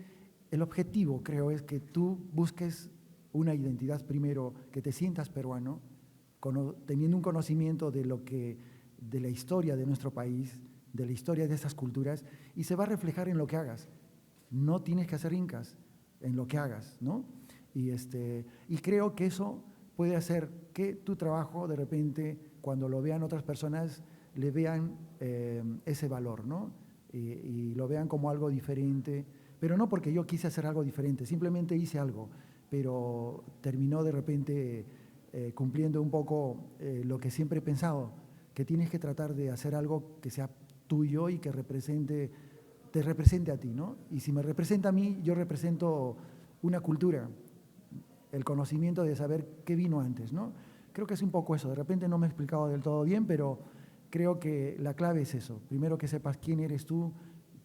el objetivo, es que tú busques una identidad primero, que te sientas peruano, teniendo un conocimiento de la historia de nuestro país, de la historia de estas culturas, y se va a reflejar en lo que hagas. No tienes que hacer incas en lo que hagas, ¿no? Y creo que eso puede hacer que tu trabajo, de repente, cuando lo vean otras personas, le vean ese valor, ¿no? Y lo vean como algo diferente, pero no porque yo quise hacer algo diferente, simplemente hice algo, pero terminó de repente cumpliendo un poco lo que siempre he pensado, que tienes que tratar de hacer algo que sea tuyo y que te represente a ti, ¿no? Y si me representa a mí, yo represento una cultura, el conocimiento de saber qué vino antes, ¿no? Creo que es un poco eso. De repente no me he explicado del todo bien, pero creo que la clave es eso. Primero que sepas quién eres tú,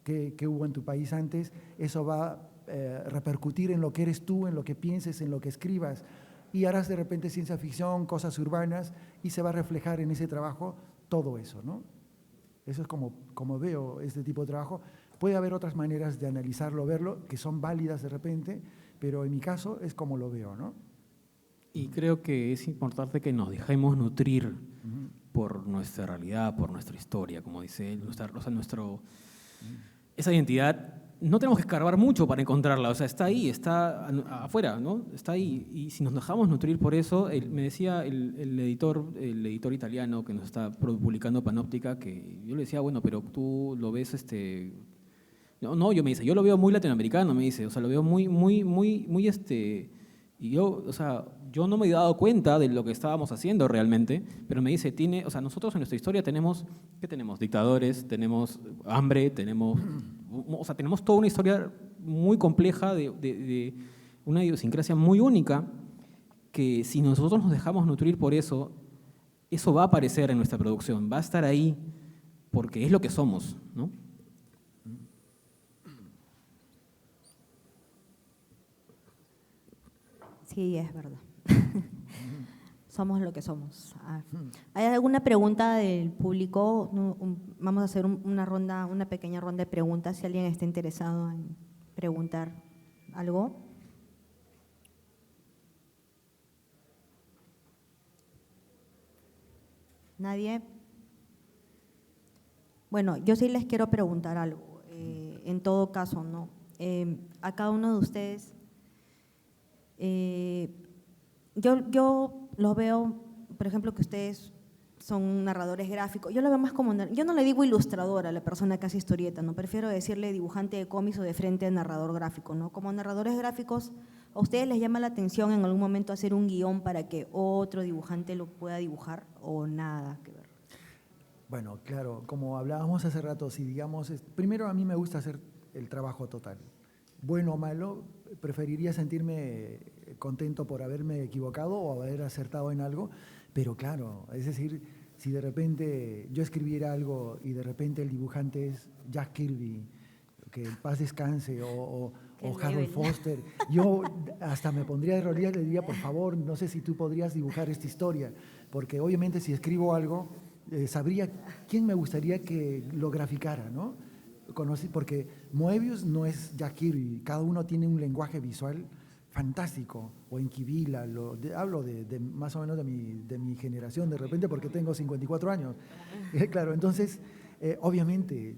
qué hubo en tu país antes. Eso va a repercutir en lo que eres tú, en lo que pienses, en lo que escribas. Y harás de repente ciencia ficción, cosas urbanas, y se va a reflejar en ese trabajo todo eso, ¿no? Eso es como veo este tipo de trabajo. Puede haber otras maneras de analizarlo, verlo, que son válidas de repente, pero en mi caso es como lo veo, ¿no? Y creo que es importante que nos dejemos nutrir por nuestra realidad, por nuestra historia, como dice él, esa identidad. No tenemos que escarbar mucho para encontrarla, o sea, está ahí, está afuera, ¿no? Está ahí. Y si nos dejamos nutrir por eso, me decía el editor italiano que nos está publicando Panóptica, que yo le decía, bueno, pero tú lo ves, no, yo me dice, yo lo veo muy latinoamericano, me dice, o sea, lo veo muy, y yo, o sea, yo no me he dado cuenta de lo que estábamos haciendo realmente, pero me dice, o sea, nosotros en nuestra historia tenemos, ¿qué tenemos? Dictadores, tenemos hambre, tenemos toda una historia muy compleja de una idiosincrasia muy única, que si nosotros nos dejamos nutrir por eso, eso va a aparecer en nuestra producción, va a estar ahí, porque es lo que somos, ¿no? Sí, es verdad. Somos lo que somos. ¿Hay alguna pregunta del público? Vamos a hacer una pequeña ronda de preguntas, si alguien está interesado en preguntar algo. ¿Nadie? Bueno, yo sí les quiero preguntar algo. En todo caso, ¿no? A cada uno de ustedes, yo los veo, por ejemplo, que ustedes son narradores gráficos. Yo lo veo más como, yo no le digo ilustradora a la persona que hace historieta, ¿no? Prefiero decirle dibujante de cómics o de frente narrador gráfico, ¿no? Como narradores gráficos, ¿a ustedes les llama la atención en algún momento hacer un guión para que otro dibujante lo pueda dibujar o nada que ver? Bueno, claro, como hablábamos hace rato, si digamos, primero a mí me gusta hacer el trabajo total. Bueno o malo, preferiría sentirme contento por haberme equivocado o haber acertado en algo, pero claro, es decir, si de repente yo escribiera algo y de repente el dibujante es Jack Kirby, que en paz descanse, o Harold Foster, yo hasta me pondría de rodillas y le diría, por favor, no sé si tú podrías dibujar esta historia, porque obviamente si escribo algo, sabría quién me gustaría que lo graficara, ¿no? Porque Moebius no es Jack Kirby, cada uno tiene un lenguaje visual fantástico, o Enquivila, hablo de más o menos de mi generación de repente porque tengo 54 años. Claro, entonces, obviamente,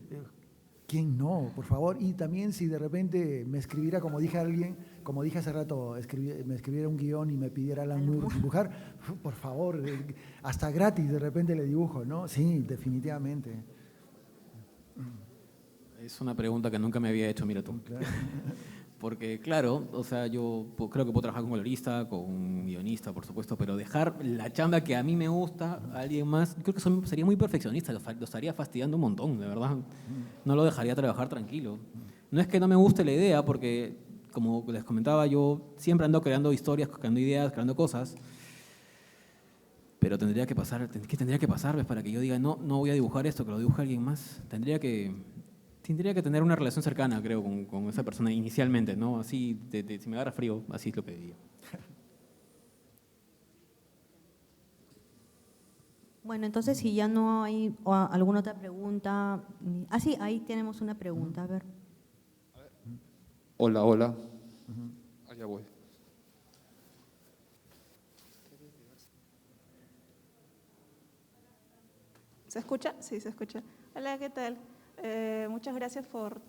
¿quién no? Por favor, y también si de repente me escribiera, como dije hace rato, me escribiera un guión y me pidiera Alan Moore dibujar, por favor, hasta gratis de repente le dibujo, ¿no? Sí, definitivamente. Es una pregunta que nunca me había hecho, mira tú. Claro. Porque, claro, o sea, yo creo que puedo trabajar con colorista, con un guionista, por supuesto, pero dejar la chamba que a mí me gusta a alguien más, creo que sería muy perfeccionista, lo estaría fastidiando un montón, de verdad. No lo dejaría trabajar tranquilo. No es que no me guste la idea, porque, como les comentaba, yo siempre ando creando historias, creando ideas, creando cosas, pero tendría que pasar, ¿ves? Para que yo diga, no voy a dibujar esto, que lo dibuje alguien más. Tendría que tener una relación cercana, creo, con esa persona inicialmente, ¿no? Así, si me agarra frío, así es lo que diría. Bueno, entonces si ya no hay alguna otra pregunta. Sí, ahí tenemos una pregunta, a ver. Hola. Allá voy. ¿Se escucha? Sí, se escucha. Hola, ¿qué tal? Muchas gracias por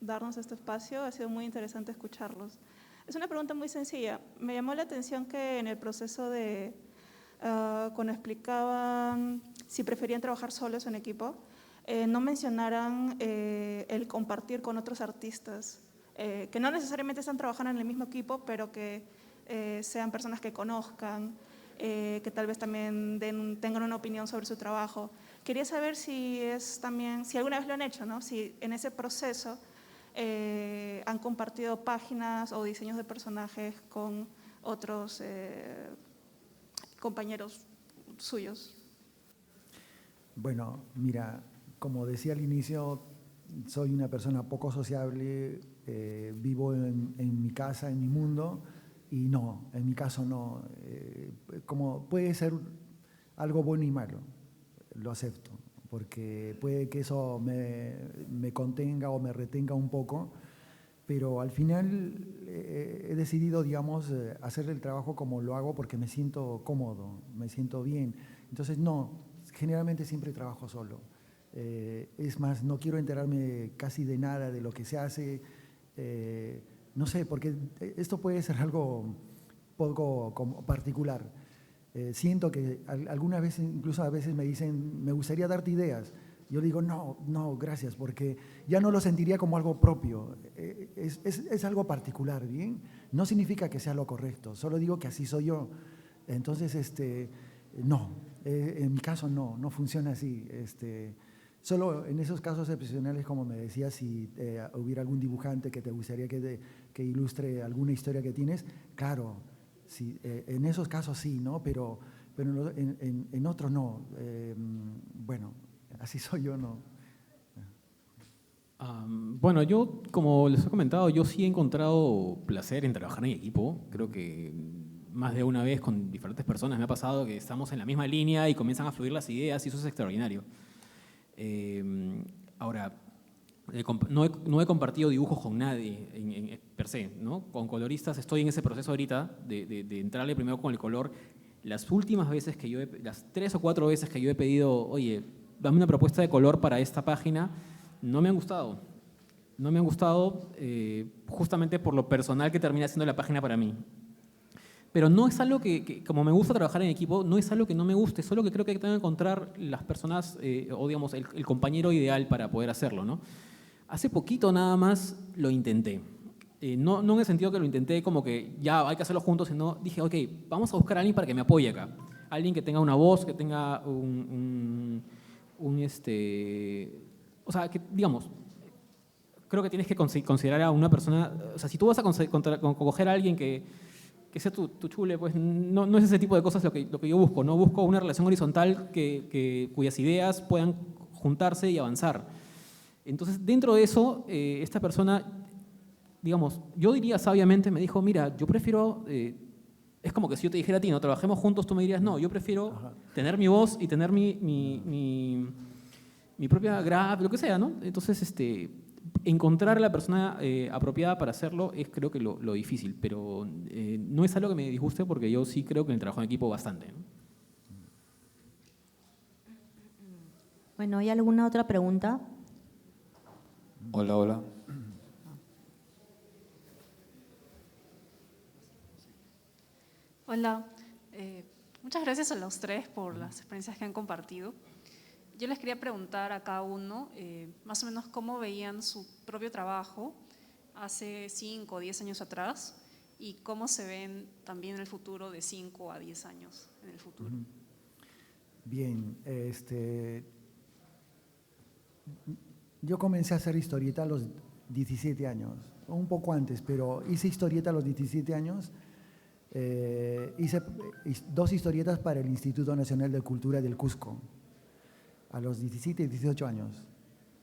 darnos este espacio, ha sido muy interesante escucharlos. Es una pregunta muy sencilla. Me llamó la atención que en el proceso de, cuando explicaban si preferían trabajar solos o en equipo, no mencionaran el compartir con otros artistas, que no necesariamente están trabajando en el mismo equipo, pero que sean personas que conozcan, que tal vez también tengan una opinión sobre su trabajo. Quería saber si alguna vez lo han hecho, ¿no? Si en ese proceso han compartido páginas o diseños de personajes con otros compañeros suyos. Bueno, mira, como decía al inicio, soy una persona poco sociable, vivo en mi casa, en mi mundo, y no, en mi caso no. Como puede ser algo bueno y malo, lo acepto, porque puede que eso me contenga o me retenga un poco, pero al final he decidido, digamos, hacer el trabajo como lo hago porque me siento cómodo, me siento bien. Entonces, no, generalmente siempre trabajo solo. Es más, no quiero enterarme casi de nada de lo que se hace. No sé, porque esto puede ser algo poco como particular. Siento que algunas veces, incluso a veces me dicen, me gustaría darte ideas. Yo digo, no, gracias, porque ya no lo sentiría como algo propio. Es algo particular, ¿bien? No significa que sea lo correcto, solo digo que así soy yo. Entonces, no, en mi caso no funciona así. Solo en esos casos excepcionales, como me decías, si hubiera algún dibujante que te gustaría que ilustre alguna historia que tienes, claro, sí, en esos casos sí, ¿no? Pero en otros no. Bueno, así soy yo, ¿no? Bueno, yo, como les he comentado, yo sí he encontrado placer en trabajar en equipo. Creo que más de una vez con diferentes personas me ha pasado que estamos en la misma línea y comienzan a fluir las ideas y eso es extraordinario. Ahora, no he compartido dibujos con nadie per se, ¿no? Con coloristas estoy en ese proceso ahorita de entrarle primero con el color. Las últimas veces que las 3 o 4 veces que yo he pedido, oye, dame una propuesta de color para esta página, no me han gustado. No me han gustado justamente por lo personal que termina siendo la página para mí. Pero no es algo que, como me gusta trabajar en equipo, no es algo que no me guste, solo que creo que tengo que encontrar las personas o digamos el compañero ideal para poder hacerlo, ¿no? Hace poquito nada más lo intenté. No en el sentido que lo intenté como que ya hay que hacerlo juntos, sino dije, ok, vamos a buscar a alguien para que me apoye acá. Alguien que tenga una voz, que tenga o sea, que digamos, creo que tienes que considerar a una persona, o sea, si tú vas a coger a alguien que sea tu chule, pues no es ese tipo de cosas lo que yo busco, ¿no? Busco una relación horizontal cuyas ideas puedan juntarse y avanzar. Entonces, dentro de eso, esta persona, digamos, yo diría sabiamente, me dijo, mira, yo prefiero, es como que si yo te dijera a ti, no trabajemos juntos, tú me dirías, no, yo prefiero tener mi voz y tener mi propia graph, lo que sea, ¿no? Entonces, encontrar a la persona apropiada para hacerlo es creo que lo difícil, pero no es algo que me disguste porque yo sí creo que en el trabajo en equipo bastante, ¿no? Bueno, ¿hay alguna otra pregunta? Hola, hola. Hola, muchas gracias a los tres por las experiencias que han compartido. Yo les quería preguntar a cada uno más o menos cómo veían su propio trabajo hace 5 o 10 años atrás y cómo se ven también en el futuro de 5 a 10 años en el futuro. Bien, yo comencé a hacer historieta a los 17 años, un poco antes, pero hice historieta a los 17 años. Hice 2 historietas para el Instituto Nacional de Cultura del Cusco, a los 17 y 18 años.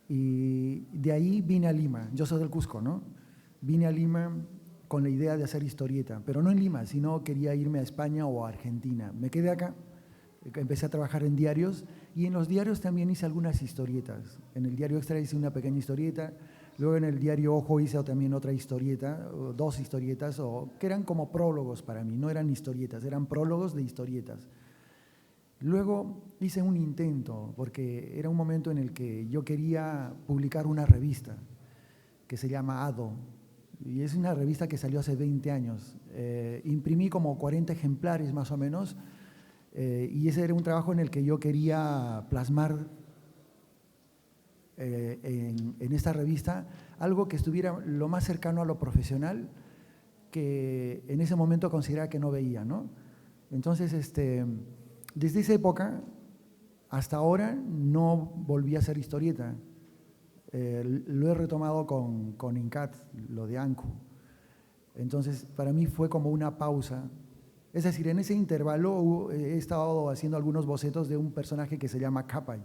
Y de ahí vine a Lima, yo soy del Cusco, ¿no? Vine a Lima con la idea de hacer historieta, pero no en Lima, sino quería irme a España o a Argentina. Me quedé acá, empecé a trabajar en diarios y en los diarios también hice algunas historietas. En el diario Extra hice una pequeña historieta, luego en el diario Ojo hice también otra historieta, 2 historietas, que eran como prólogos para mí, no eran historietas, eran prólogos de historietas. Luego hice un intento, porque era un momento en el que yo quería publicar una revista que se llama Ado, y es una revista que salió hace 20 años. Imprimí como 40 ejemplares más o menos, y ese era un trabajo en el que yo quería plasmar en esta revista algo que estuviera lo más cercano a lo profesional que en ese momento consideraba que no veía, ¿no? Entonces, desde esa época hasta ahora no volví a hacer historieta. Lo he retomado con Incat, lo de Ancu. Entonces, para mí fue como una pausa Es decir, en ese intervalo he estado haciendo algunos bocetos de un personaje que se llama Capay,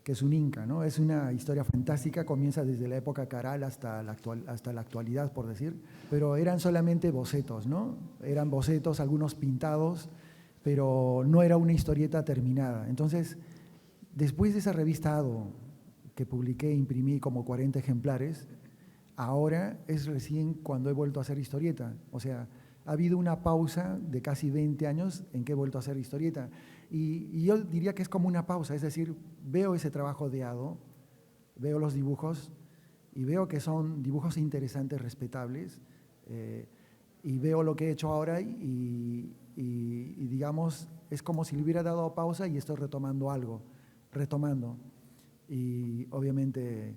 que es un inca, ¿no? Es una historia fantástica, comienza desde la época caral hasta la actualidad, por decir, pero eran solamente bocetos, ¿no? Eran bocetos, algunos pintados, pero no era una historieta terminada. Entonces, después de esa revista ADO, que publiqué, imprimí como 40 ejemplares, ahora es recién cuando he vuelto a hacer historieta. O sea, ha habido una pausa de casi 20 años en que he vuelto a hacer historieta. Y yo diría que es como una pausa, es decir, veo ese trabajo de ADO, veo los dibujos y veo que son dibujos interesantes, respetables, y veo lo que he hecho ahora y digamos, es como si le hubiera dado pausa y estoy retomando algo, Y obviamente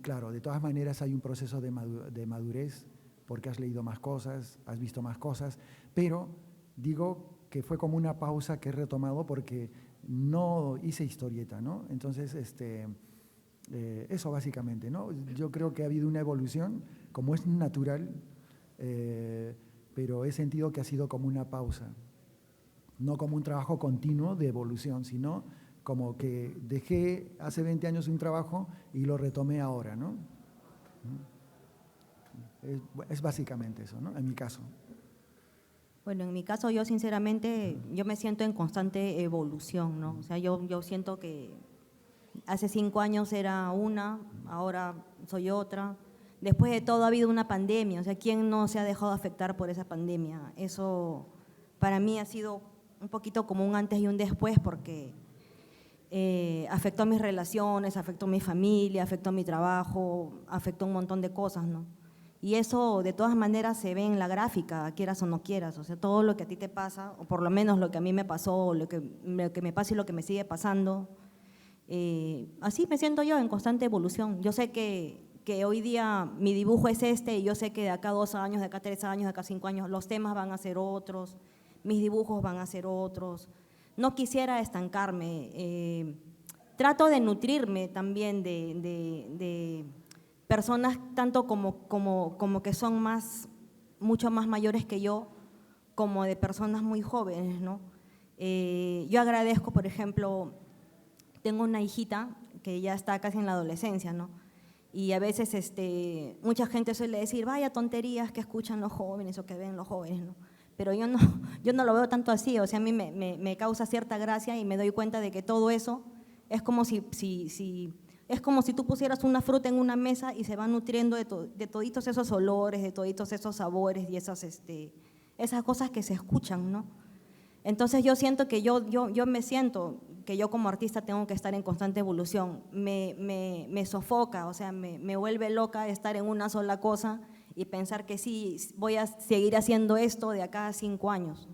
claro, de todas maneras hay un proceso de madurez, porque has leído más cosas, has visto más cosas, pero digo que fue como una pausa que he retomado porque no hice historieta, ¿no? Entonces, eso básicamente, ¿no? Yo creo que ha habido una evolución, como es natural, pero he sentido que ha sido como una pausa, no como un trabajo continuo de evolución, sino como que dejé hace 20 años un trabajo y lo retomé ahora, ¿no? Es básicamente eso, ¿no? En mi caso. Bueno, en mi caso yo sinceramente, yo me siento en constante evolución, ¿no? O sea, yo siento que hace 5 años era una, ahora soy otra. Después de todo ha habido una pandemia, o sea, ¿quién no se ha dejado afectar por esa pandemia? Eso para mí ha sido un poquito como un antes y un después porque afectó a mis relaciones, afectó a mi familia, afectó a mi trabajo, afectó un montón de cosas, ¿no? Y eso de todas maneras se ve en la gráfica, quieras o no quieras, o sea, todo lo que a ti te pasa, o por lo menos lo que a mí me pasó, lo que me pasa y lo que me sigue pasando, así me siento yo en constante evolución. Yo sé que hoy día mi dibujo es y yo sé que de acá 2 años, de acá 3 años, de acá 5 años, los temas van a ser otros, mis dibujos van a ser otros. No quisiera estancarme, trato de nutrirme también de personas tanto como que son mucho más mayores que yo, como de personas muy jóvenes, ¿no? Yo agradezco, por ejemplo, tengo una hijita que ya está casi en la adolescencia, ¿no? Y a veces mucha gente suele decir, vaya tonterías que escuchan los jóvenes o que ven los jóvenes, ¿no? Pero yo no lo veo tanto así, o sea, a mí me causa cierta gracia y me doy cuenta de que todo eso es como si tú pusieras una fruta en una mesa y se va nutriendo de toditos esos olores, de toditos esos sabores y esas cosas que se escuchan, ¿no? Entonces yo siento que yo me siento que yo como artista tengo que estar en constante evolución. Me sofoca, o sea, me vuelve loca estar en una sola cosa y pensar que sí, voy a seguir haciendo esto de acá a 5 años.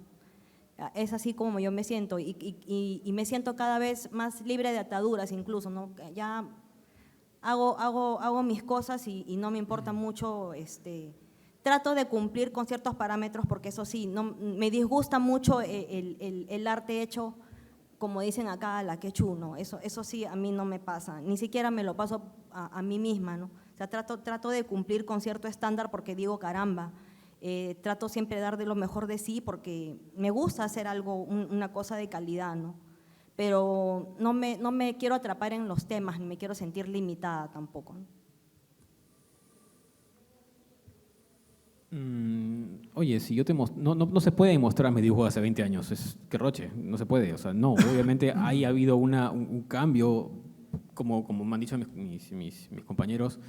Es así como yo me siento y me siento cada vez más libre de ataduras incluso, ¿no? Ya hago mis cosas y no me importa mucho, trato de cumplir con ciertos parámetros porque eso sí, me disgusta mucho el arte hecho, como dicen acá, a la quechú, ¿no? Eso sí a mí no me pasa, ni siquiera me lo paso a mí misma, ¿no? O sea, trato de cumplir con cierto estándar porque digo, caramba, trato siempre de dar de lo mejor de sí porque me gusta hacer algo, una cosa de calidad, ¿no? Pero no me quiero atrapar en los temas, ni me quiero sentir limitada tampoco, ¿no? Oye, si yo no se puede mostrar mi dibujo de hace 20 años, que roche, no se puede, o sea, no, obviamente ahí ha habido un cambio, como me han dicho mis compañeros,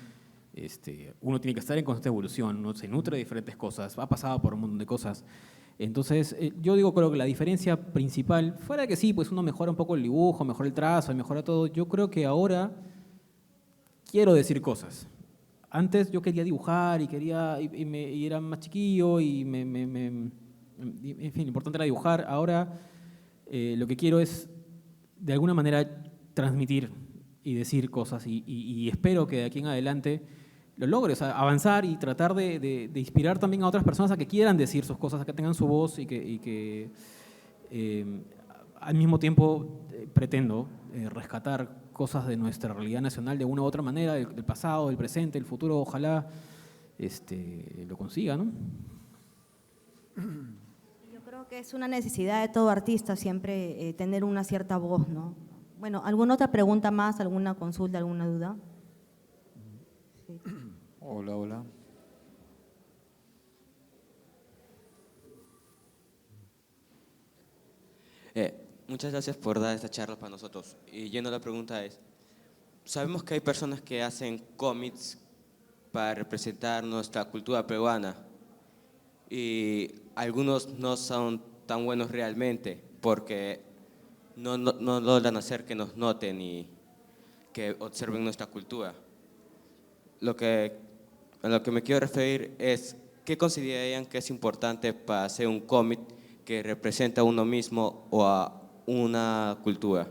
uno tiene que estar en constante evolución, uno se nutre de diferentes cosas, ha pasado por un montón de cosas. Entonces, yo creo que la diferencia principal, fuera de que sí, pues uno mejora un poco el dibujo, mejora el trazo, mejora todo, yo creo que ahora quiero decir cosas. Antes yo quería dibujar y era más chiquillo en fin, lo importante era dibujar. Ahora lo que quiero es, de alguna manera, transmitir y decir cosas y espero que de aquí en adelante lo logre, o sea, avanzar y tratar de inspirar también a otras personas a que quieran decir sus cosas, a que tengan su voz y que al mismo tiempo pretendo rescatar cosas de nuestra realidad nacional de una u otra manera, del pasado, del presente, el futuro, ojalá lo consiga, ¿no? Yo creo que es una necesidad de todo artista siempre tener una cierta voz, ¿no? Bueno, ¿alguna otra pregunta más, alguna consulta, alguna duda? Sí. Hola, hola. Muchas gracias por dar esta charla para nosotros. Y yendo la pregunta es, sabemos que hay personas que hacen cómics para representar nuestra cultura peruana y algunos no son tan buenos realmente porque no logran hacer que nos noten y que observen nuestra cultura. A lo que me quiero referir es, ¿qué considerarían que es importante para hacer un cómic que representa a uno mismo o a una cultura?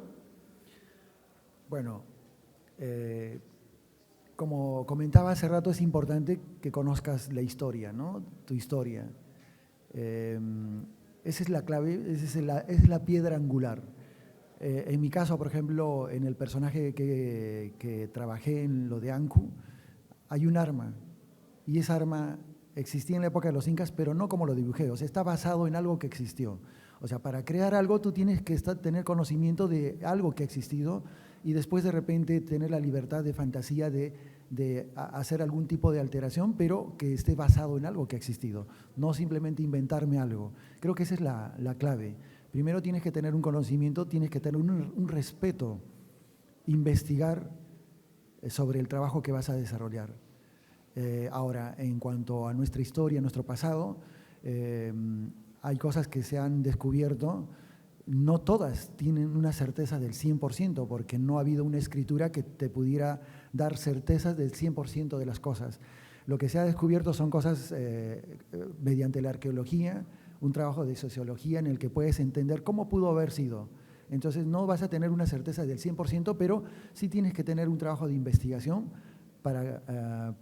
Bueno, como comentaba hace rato, es importante que conozcas la historia, ¿no? Tu historia. Esa es la clave, esa es la piedra angular. En mi caso, por ejemplo, en el personaje que trabajé en lo de Anku, hay un arma, y esa arma existía en la época de los incas, pero no como lo dibujé, o sea, está basado en algo que existió. O sea, para crear algo tú tienes que tener conocimiento de algo que ha existido y después de repente tener la libertad de fantasía de hacer algún tipo de alteración, pero que esté basado en algo que ha existido, no simplemente inventarme algo. Creo que esa es la clave. Primero tienes que tener un conocimiento, tienes que tener un respeto, investigar sobre el trabajo que vas a desarrollar. Ahora, en cuanto a nuestra historia, nuestro pasado, hay cosas que se han descubierto, no todas tienen una certeza del 100%, porque no ha habido una escritura que te pudiera dar certezas del 100% de las cosas. Lo que se ha descubierto son cosas mediante la arqueología, un trabajo de sociología en el que puedes entender cómo pudo haber sido. Entonces no vas a tener una certeza del 100%, pero sí tienes que tener un trabajo de investigación para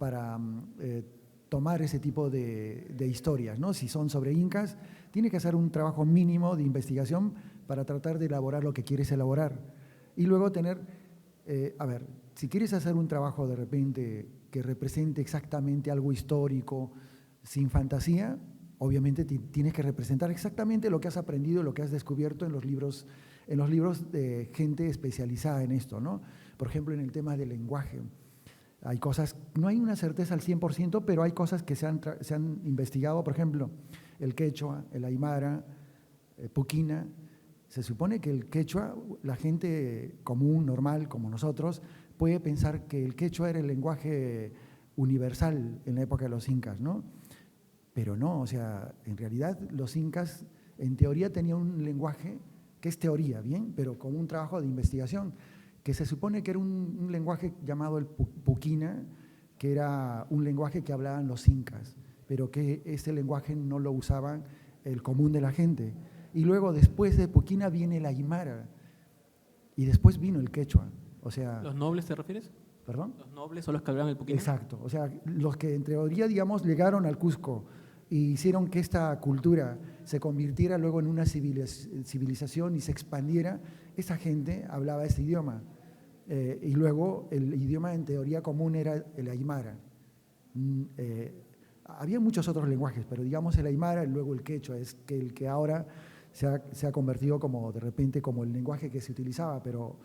tomar ese tipo de historias, ¿no? Si son sobre incas, tiene que hacer un trabajo mínimo de investigación para tratar de elaborar lo que quieres elaborar. Y luego tener, si quieres hacer un trabajo de repente que represente exactamente algo histórico, sin fantasía, obviamente tienes que representar exactamente lo que has aprendido, lo que has descubierto en los libros de gente especializada en esto, ¿no? Por ejemplo, en el tema del lenguaje. Hay cosas, no hay una certeza al 100%, pero hay cosas que se han investigado, por ejemplo, el quechua, el aymara, puquina. Se supone que el quechua, la gente común, normal, como nosotros, puede pensar que el quechua era el lenguaje universal en la época de los incas, ¿no? Pero no, o sea, en realidad los incas en teoría tenían un lenguaje que es teoría, ¿bien? Pero con un trabajo de investigación, que se supone que era un lenguaje llamado el puquina, que era un lenguaje que hablaban los incas, pero que ese lenguaje no lo usaban el común de la gente. Y luego después de puquina viene el aymara, y después vino el quechua. O sea, ¿Los nobles te refieres? ¿Perdón? ¿Los nobles son los que hablaban el puquina? Exacto, o sea, los que en teoría, digamos, llegaron al Cusco y hicieron que esta cultura se convirtiera luego en una civilización y se expandiera, esa gente hablaba ese idioma. Y luego el idioma en teoría común era el aymara. Había muchos otros lenguajes, pero digamos el aymara y luego el quechua, es que el que ahora se ha convertido como de repente como el lenguaje que se utilizaba, pero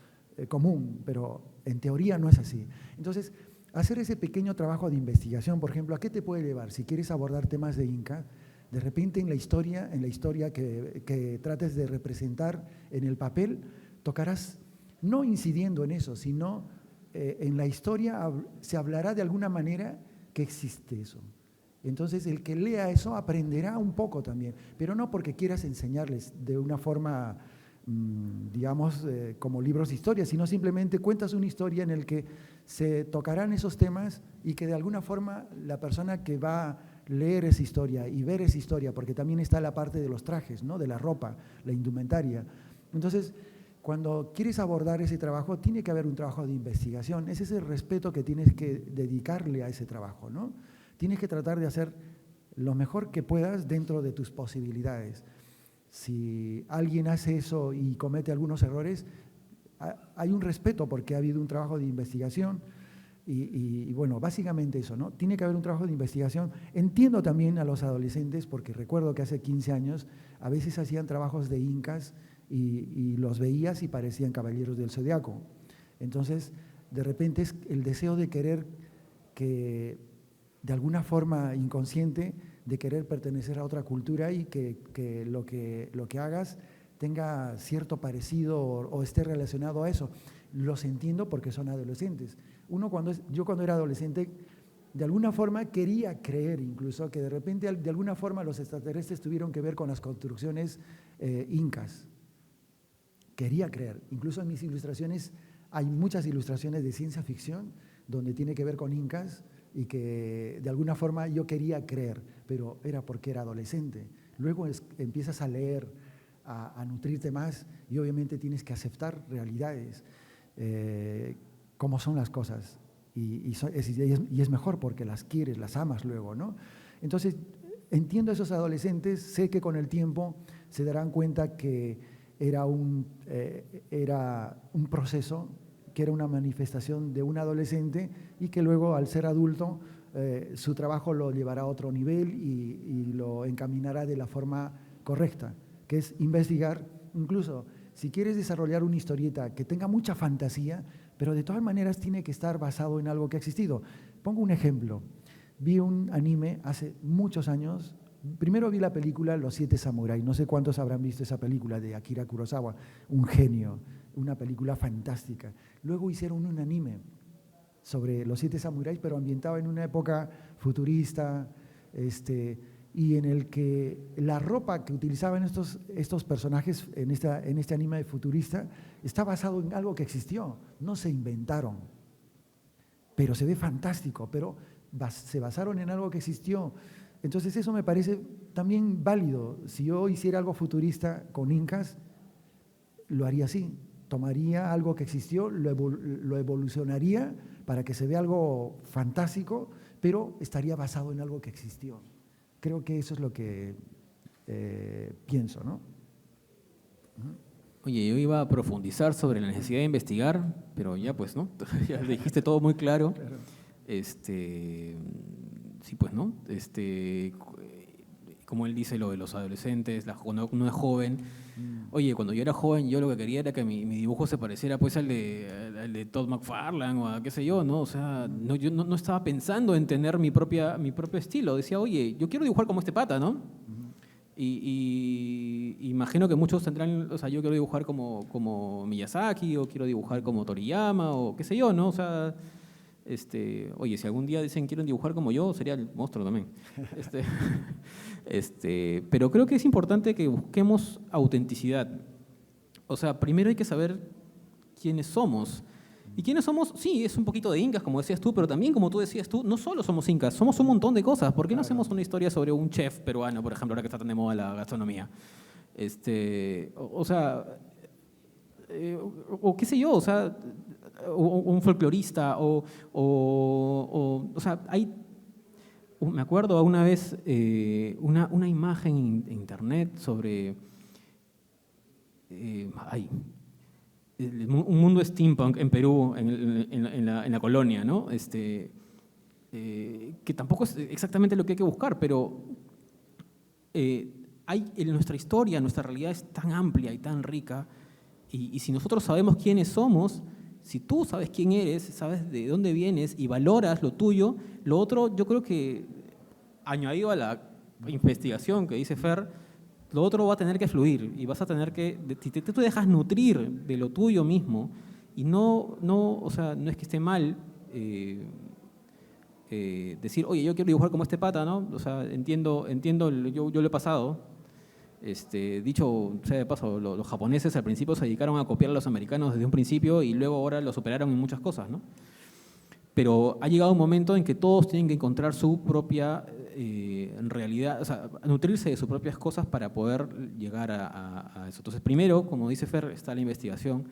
común, pero en teoría no es así. Entonces, hacer ese pequeño trabajo de investigación, por ejemplo, ¿a qué te puede llevar? Si quieres abordar temas de Inca, de repente en la historia que trates de representar en el papel, tocarás, no incidiendo en eso, sino en la historia se hablará de alguna manera que existe eso. Entonces, el que lea eso aprenderá un poco también, pero no porque quieras enseñarles de una forma, digamos, como libros de historia, sino simplemente cuentas una historia en la que se tocarán esos temas y que de alguna forma la persona que va a leer esa historia y ver esa historia, porque también está la parte de los trajes, ¿no? De la ropa, la indumentaria. Entonces, cuando quieres abordar ese trabajo, tiene que haber un trabajo de investigación. Ese es el respeto que tienes que dedicarle a ese trabajo, ¿no? Tienes que tratar de hacer lo mejor que puedas dentro de tus posibilidades. Si alguien hace eso y comete algunos errores, hay un respeto porque ha habido un trabajo de investigación. Y bueno, básicamente eso, ¿no? Tiene que haber un trabajo de investigación. Entiendo también a los adolescentes, porque recuerdo que hace 15 años a veces hacían trabajos de incas y los veías y parecían caballeros del zodiaco. Entonces, de repente es el deseo de querer que, de alguna forma inconsciente, de querer pertenecer a otra cultura y que lo que hagas tenga cierto parecido o esté relacionado a eso. Los entiendo porque son adolescentes. Yo cuando era adolescente, de alguna forma quería creer incluso que de repente, de alguna forma, los extraterrestres tuvieron que ver con las construcciones incas. Quería creer. Incluso en mis ilustraciones hay muchas ilustraciones de ciencia ficción donde tiene que ver con incas y que de alguna forma yo quería creer, pero era porque era adolescente. Luego empiezas a leer, a nutrirte más y obviamente tienes que aceptar realidades. Cómo son las cosas y es mejor porque las quieres, las amas luego, ¿no? Entonces, entiendo a esos adolescentes, sé que con el tiempo se darán cuenta que era un proceso, que era una manifestación de un adolescente y que luego al ser adulto su trabajo lo llevará a otro nivel y lo encaminará de la forma correcta, que es investigar. Incluso si quieres desarrollar una historieta que tenga mucha fantasía, pero de todas maneras tiene que estar basado en algo que ha existido. Pongo un ejemplo. Vi un anime hace muchos años. Primero vi la película Los 7 Samuráis. No sé cuántos habrán visto esa película de Akira Kurosawa. Un genio, una película fantástica. Luego hicieron un anime sobre Los 7 Samuráis, pero ambientado en una época futurista, y en el que la ropa que utilizaban estos personajes en este anime futurista está basado en algo que existió, no se inventaron, pero se ve fantástico, pero se basaron en algo que existió. Entonces eso me parece también válido. Si yo hiciera algo futurista con incas, lo haría así, tomaría algo que existió, lo evolucionaría para que se vea algo fantástico, pero estaría basado en algo que existió. Creo que eso es lo que pienso, ¿no? Oye, yo iba a profundizar sobre la necesidad de investigar, pero ya pues, ¿no? Ya dijiste todo muy claro. Sí, pues, ¿no? Como él dice lo de los adolescentes, cuando uno es joven. Oye, cuando yo era joven, yo lo que quería era que mi dibujo se pareciera pues al de Todd McFarlane o a qué sé yo, ¿no? O sea, yo no estaba pensando en tener mi propio estilo. Decía, oye, yo quiero dibujar como este pata, ¿no? Y imagino que muchos tendrán, o sea, yo quiero dibujar como Miyazaki o quiero dibujar como Toriyama o qué sé yo, ¿no? O sea, oye, si algún día dicen quieren dibujar como yo, sería el monstruo también. Pero creo que es importante que busquemos autenticidad. O sea, primero hay que saber quiénes somos. ¿Y quiénes somos? Sí, es un poquito de incas, como decías tú, pero también, como tú decías tú, no solo somos incas, somos un montón de cosas. ¿Por qué no hacemos una historia sobre un chef peruano, por ejemplo, ahora que está tan de moda la gastronomía? O sea, o qué sé yo, o sea, o un folclorista, o sea, me acuerdo una vez una imagen en internet sobre un mundo steampunk en Perú, en la colonia, ¿no? Que tampoco es exactamente lo que hay que buscar, pero en nuestra historia, nuestra realidad es tan amplia y tan rica, y si nosotros sabemos quiénes somos, si tú sabes quién eres, sabes de dónde vienes y valoras lo tuyo, lo otro yo creo que, añadido a la investigación que dice Fer, lo otro va a tener que fluir y vas a tener que, si tú te dejas nutrir de lo tuyo mismo y o sea, no es que esté mal decir, oye, yo quiero dibujar como este pata, ¿no? O sea, entiendo yo lo he pasado. Dicho sea de paso, los japoneses al principio se dedicaron a copiar a los americanos desde un principio y luego ahora lo superaron en muchas cosas, ¿no? Pero ha llegado un momento en que todos tienen que encontrar su propia realidad, o sea, nutrirse de sus propias cosas para poder llegar a eso. Entonces, primero, como dice Fer, está la investigación.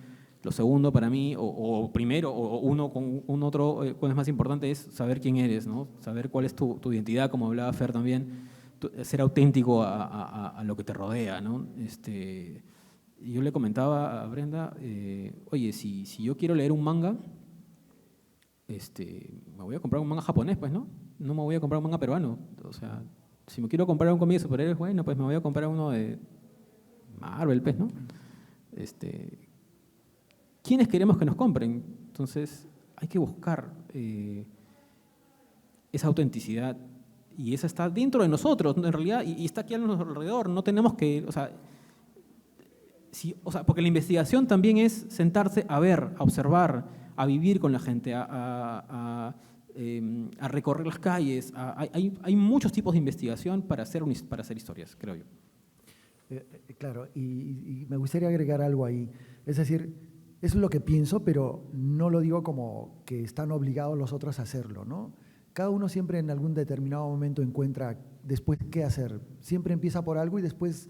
Lo segundo para mí, o primero, o uno con un otro, cuál es más importante, es saber quién eres, ¿no? Saber cuál es tu identidad, como hablaba Fer también, ser auténtico a lo que te rodea, ¿no? Yo le comentaba a Brenda, oye, si yo quiero leer un manga, me voy a comprar un manga japonés, pues, ¿no? No me voy a comprar un manga peruano. O sea, si me quiero comprar un cómic de superhéroes, bueno, pues me voy a comprar uno de Marvel, pues, ¿no? ¿Quiénes queremos que nos compren? Entonces, hay que buscar esa autenticidad, y esa está dentro de nosotros, en realidad, y está aquí a nuestro alrededor. No tenemos que, porque la investigación también es sentarse a ver, a observar, a vivir con la gente, a recorrer las calles. Hay muchos tipos de investigación para hacer historias, creo yo. Claro, y me gustaría agregar algo ahí. Es decir, eso es lo que pienso, pero no lo digo como que están obligados los otros a hacerlo, ¿no? Cada uno siempre en algún determinado momento encuentra después qué hacer. Siempre empieza por algo y después,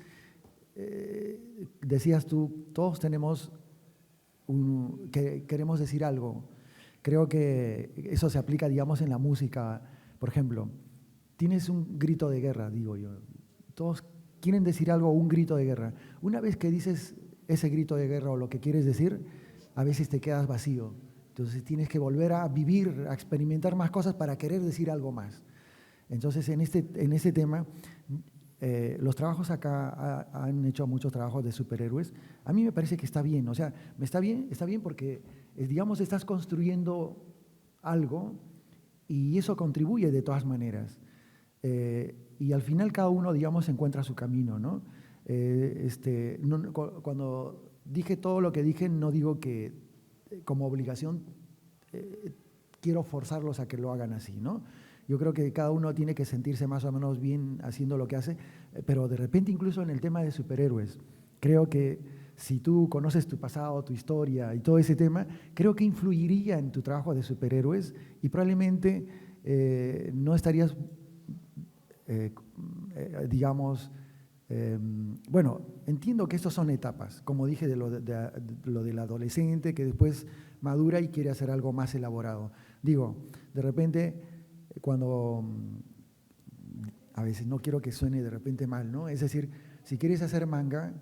decías tú, todos tenemos que queremos decir algo. Creo que eso se aplica, digamos, en la música. Por ejemplo, tienes un grito de guerra, digo yo. Todos quieren decir algo, un grito de guerra. Una vez que dices ese grito de guerra o lo que quieres decir, a veces te quedas vacío. Entonces tienes que volver a vivir, a experimentar más cosas para querer decir algo más. Entonces en este tema, los trabajos acá han hecho muchos trabajos de superhéroes. A mí me parece que está bien, o sea, está bien porque, digamos, estás construyendo algo y eso contribuye de todas maneras. Y al final cada uno, digamos, encuentra su camino, ¿no? Cuando dije todo lo que dije, no digo que como obligación quiero forzarlos a que lo hagan así, ¿no? Yo creo que cada uno tiene que sentirse más o menos bien haciendo lo que hace, pero de repente incluso en el tema de superhéroes, creo que si tú conoces tu pasado, tu historia y todo ese tema, creo que influiría en tu trabajo de superhéroes y probablemente no estarías, digamos, bueno, entiendo que estos son etapas, como dije de lo del adolescente que después madura y quiere hacer algo más elaborado. Digo, de repente, cuando, a veces no quiero que suene de repente mal, ¿no? Es decir, si quieres hacer manga,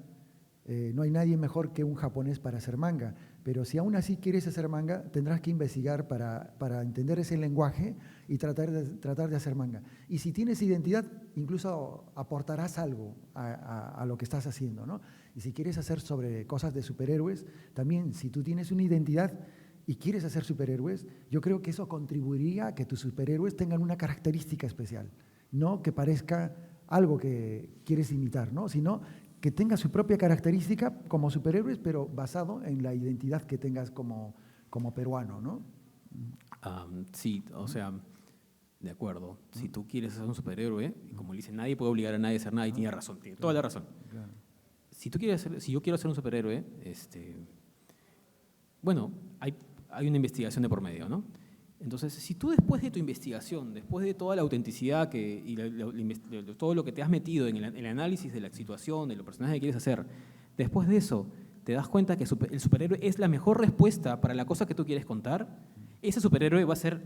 no hay nadie mejor que un japonés para hacer manga, pero si aún así quieres hacer manga, tendrás que investigar para entender ese lenguaje y tratar de hacer manga. Y si tienes identidad, incluso aportarás algo a lo que estás haciendo, ¿no? Y si quieres hacer sobre cosas de superhéroes, también si tú tienes una identidad y quieres hacer superhéroes, yo creo que eso contribuiría a que tus superhéroes tengan una característica especial, no que parezca algo que quieres imitar, ¿no? Sino que tenga su propia característica como superhéroes, pero basado en la identidad que tengas como peruano, ¿no? Sí, o sea, de acuerdo. Si tú quieres ser un superhéroe, y como le dice, nadie puede obligar a nadie a ser nada, y tiene razón, tiene toda la razón. Claro. Si yo quiero ser un superhéroe, bueno, hay una investigación de por medio, ¿no? Entonces, si tú después de tu investigación, después de toda la autenticidad y todo lo que te has metido en el análisis de la situación, de los personajes que quieres hacer, después de eso te das cuenta que el superhéroe es la mejor respuesta para la cosa que tú quieres contar, ese superhéroe va a ser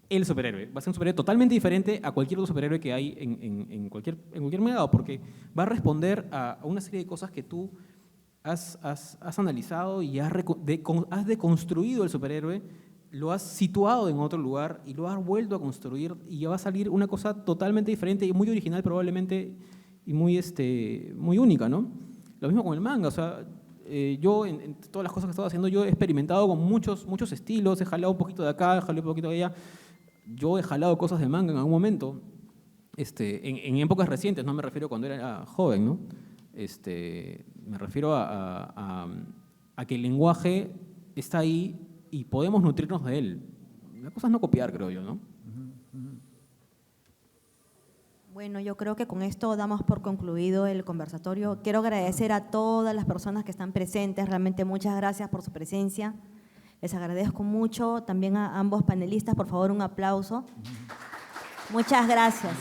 el superhéroe. Va a ser un superhéroe totalmente diferente a cualquier otro superhéroe que hay en cualquier mercado, porque va a responder a una serie de cosas que tú has analizado y has deconstruido el superhéroe, lo has situado en otro lugar y lo has vuelto a construir y ya va a salir una cosa totalmente diferente y muy original probablemente y muy única, ¿no? Lo mismo con el manga, o sea, yo en todas las cosas que he estado haciendo, yo he experimentado con muchos estilos, he jalado un poquito de acá, he jalado un poquito de allá. Yo he jalado cosas de manga en algún momento, en épocas recientes, no me refiero cuando era joven, ¿no? Me refiero a que el lenguaje está ahí y podemos nutrirnos de él. La cosa es no copiar, creo yo, ¿no? Bueno, yo creo que con esto damos por concluido el conversatorio. Quiero agradecer a todas las personas que están presentes. Realmente muchas gracias por su presencia. Les agradezco mucho. También a ambos panelistas, por favor, un aplauso. Muchas gracias.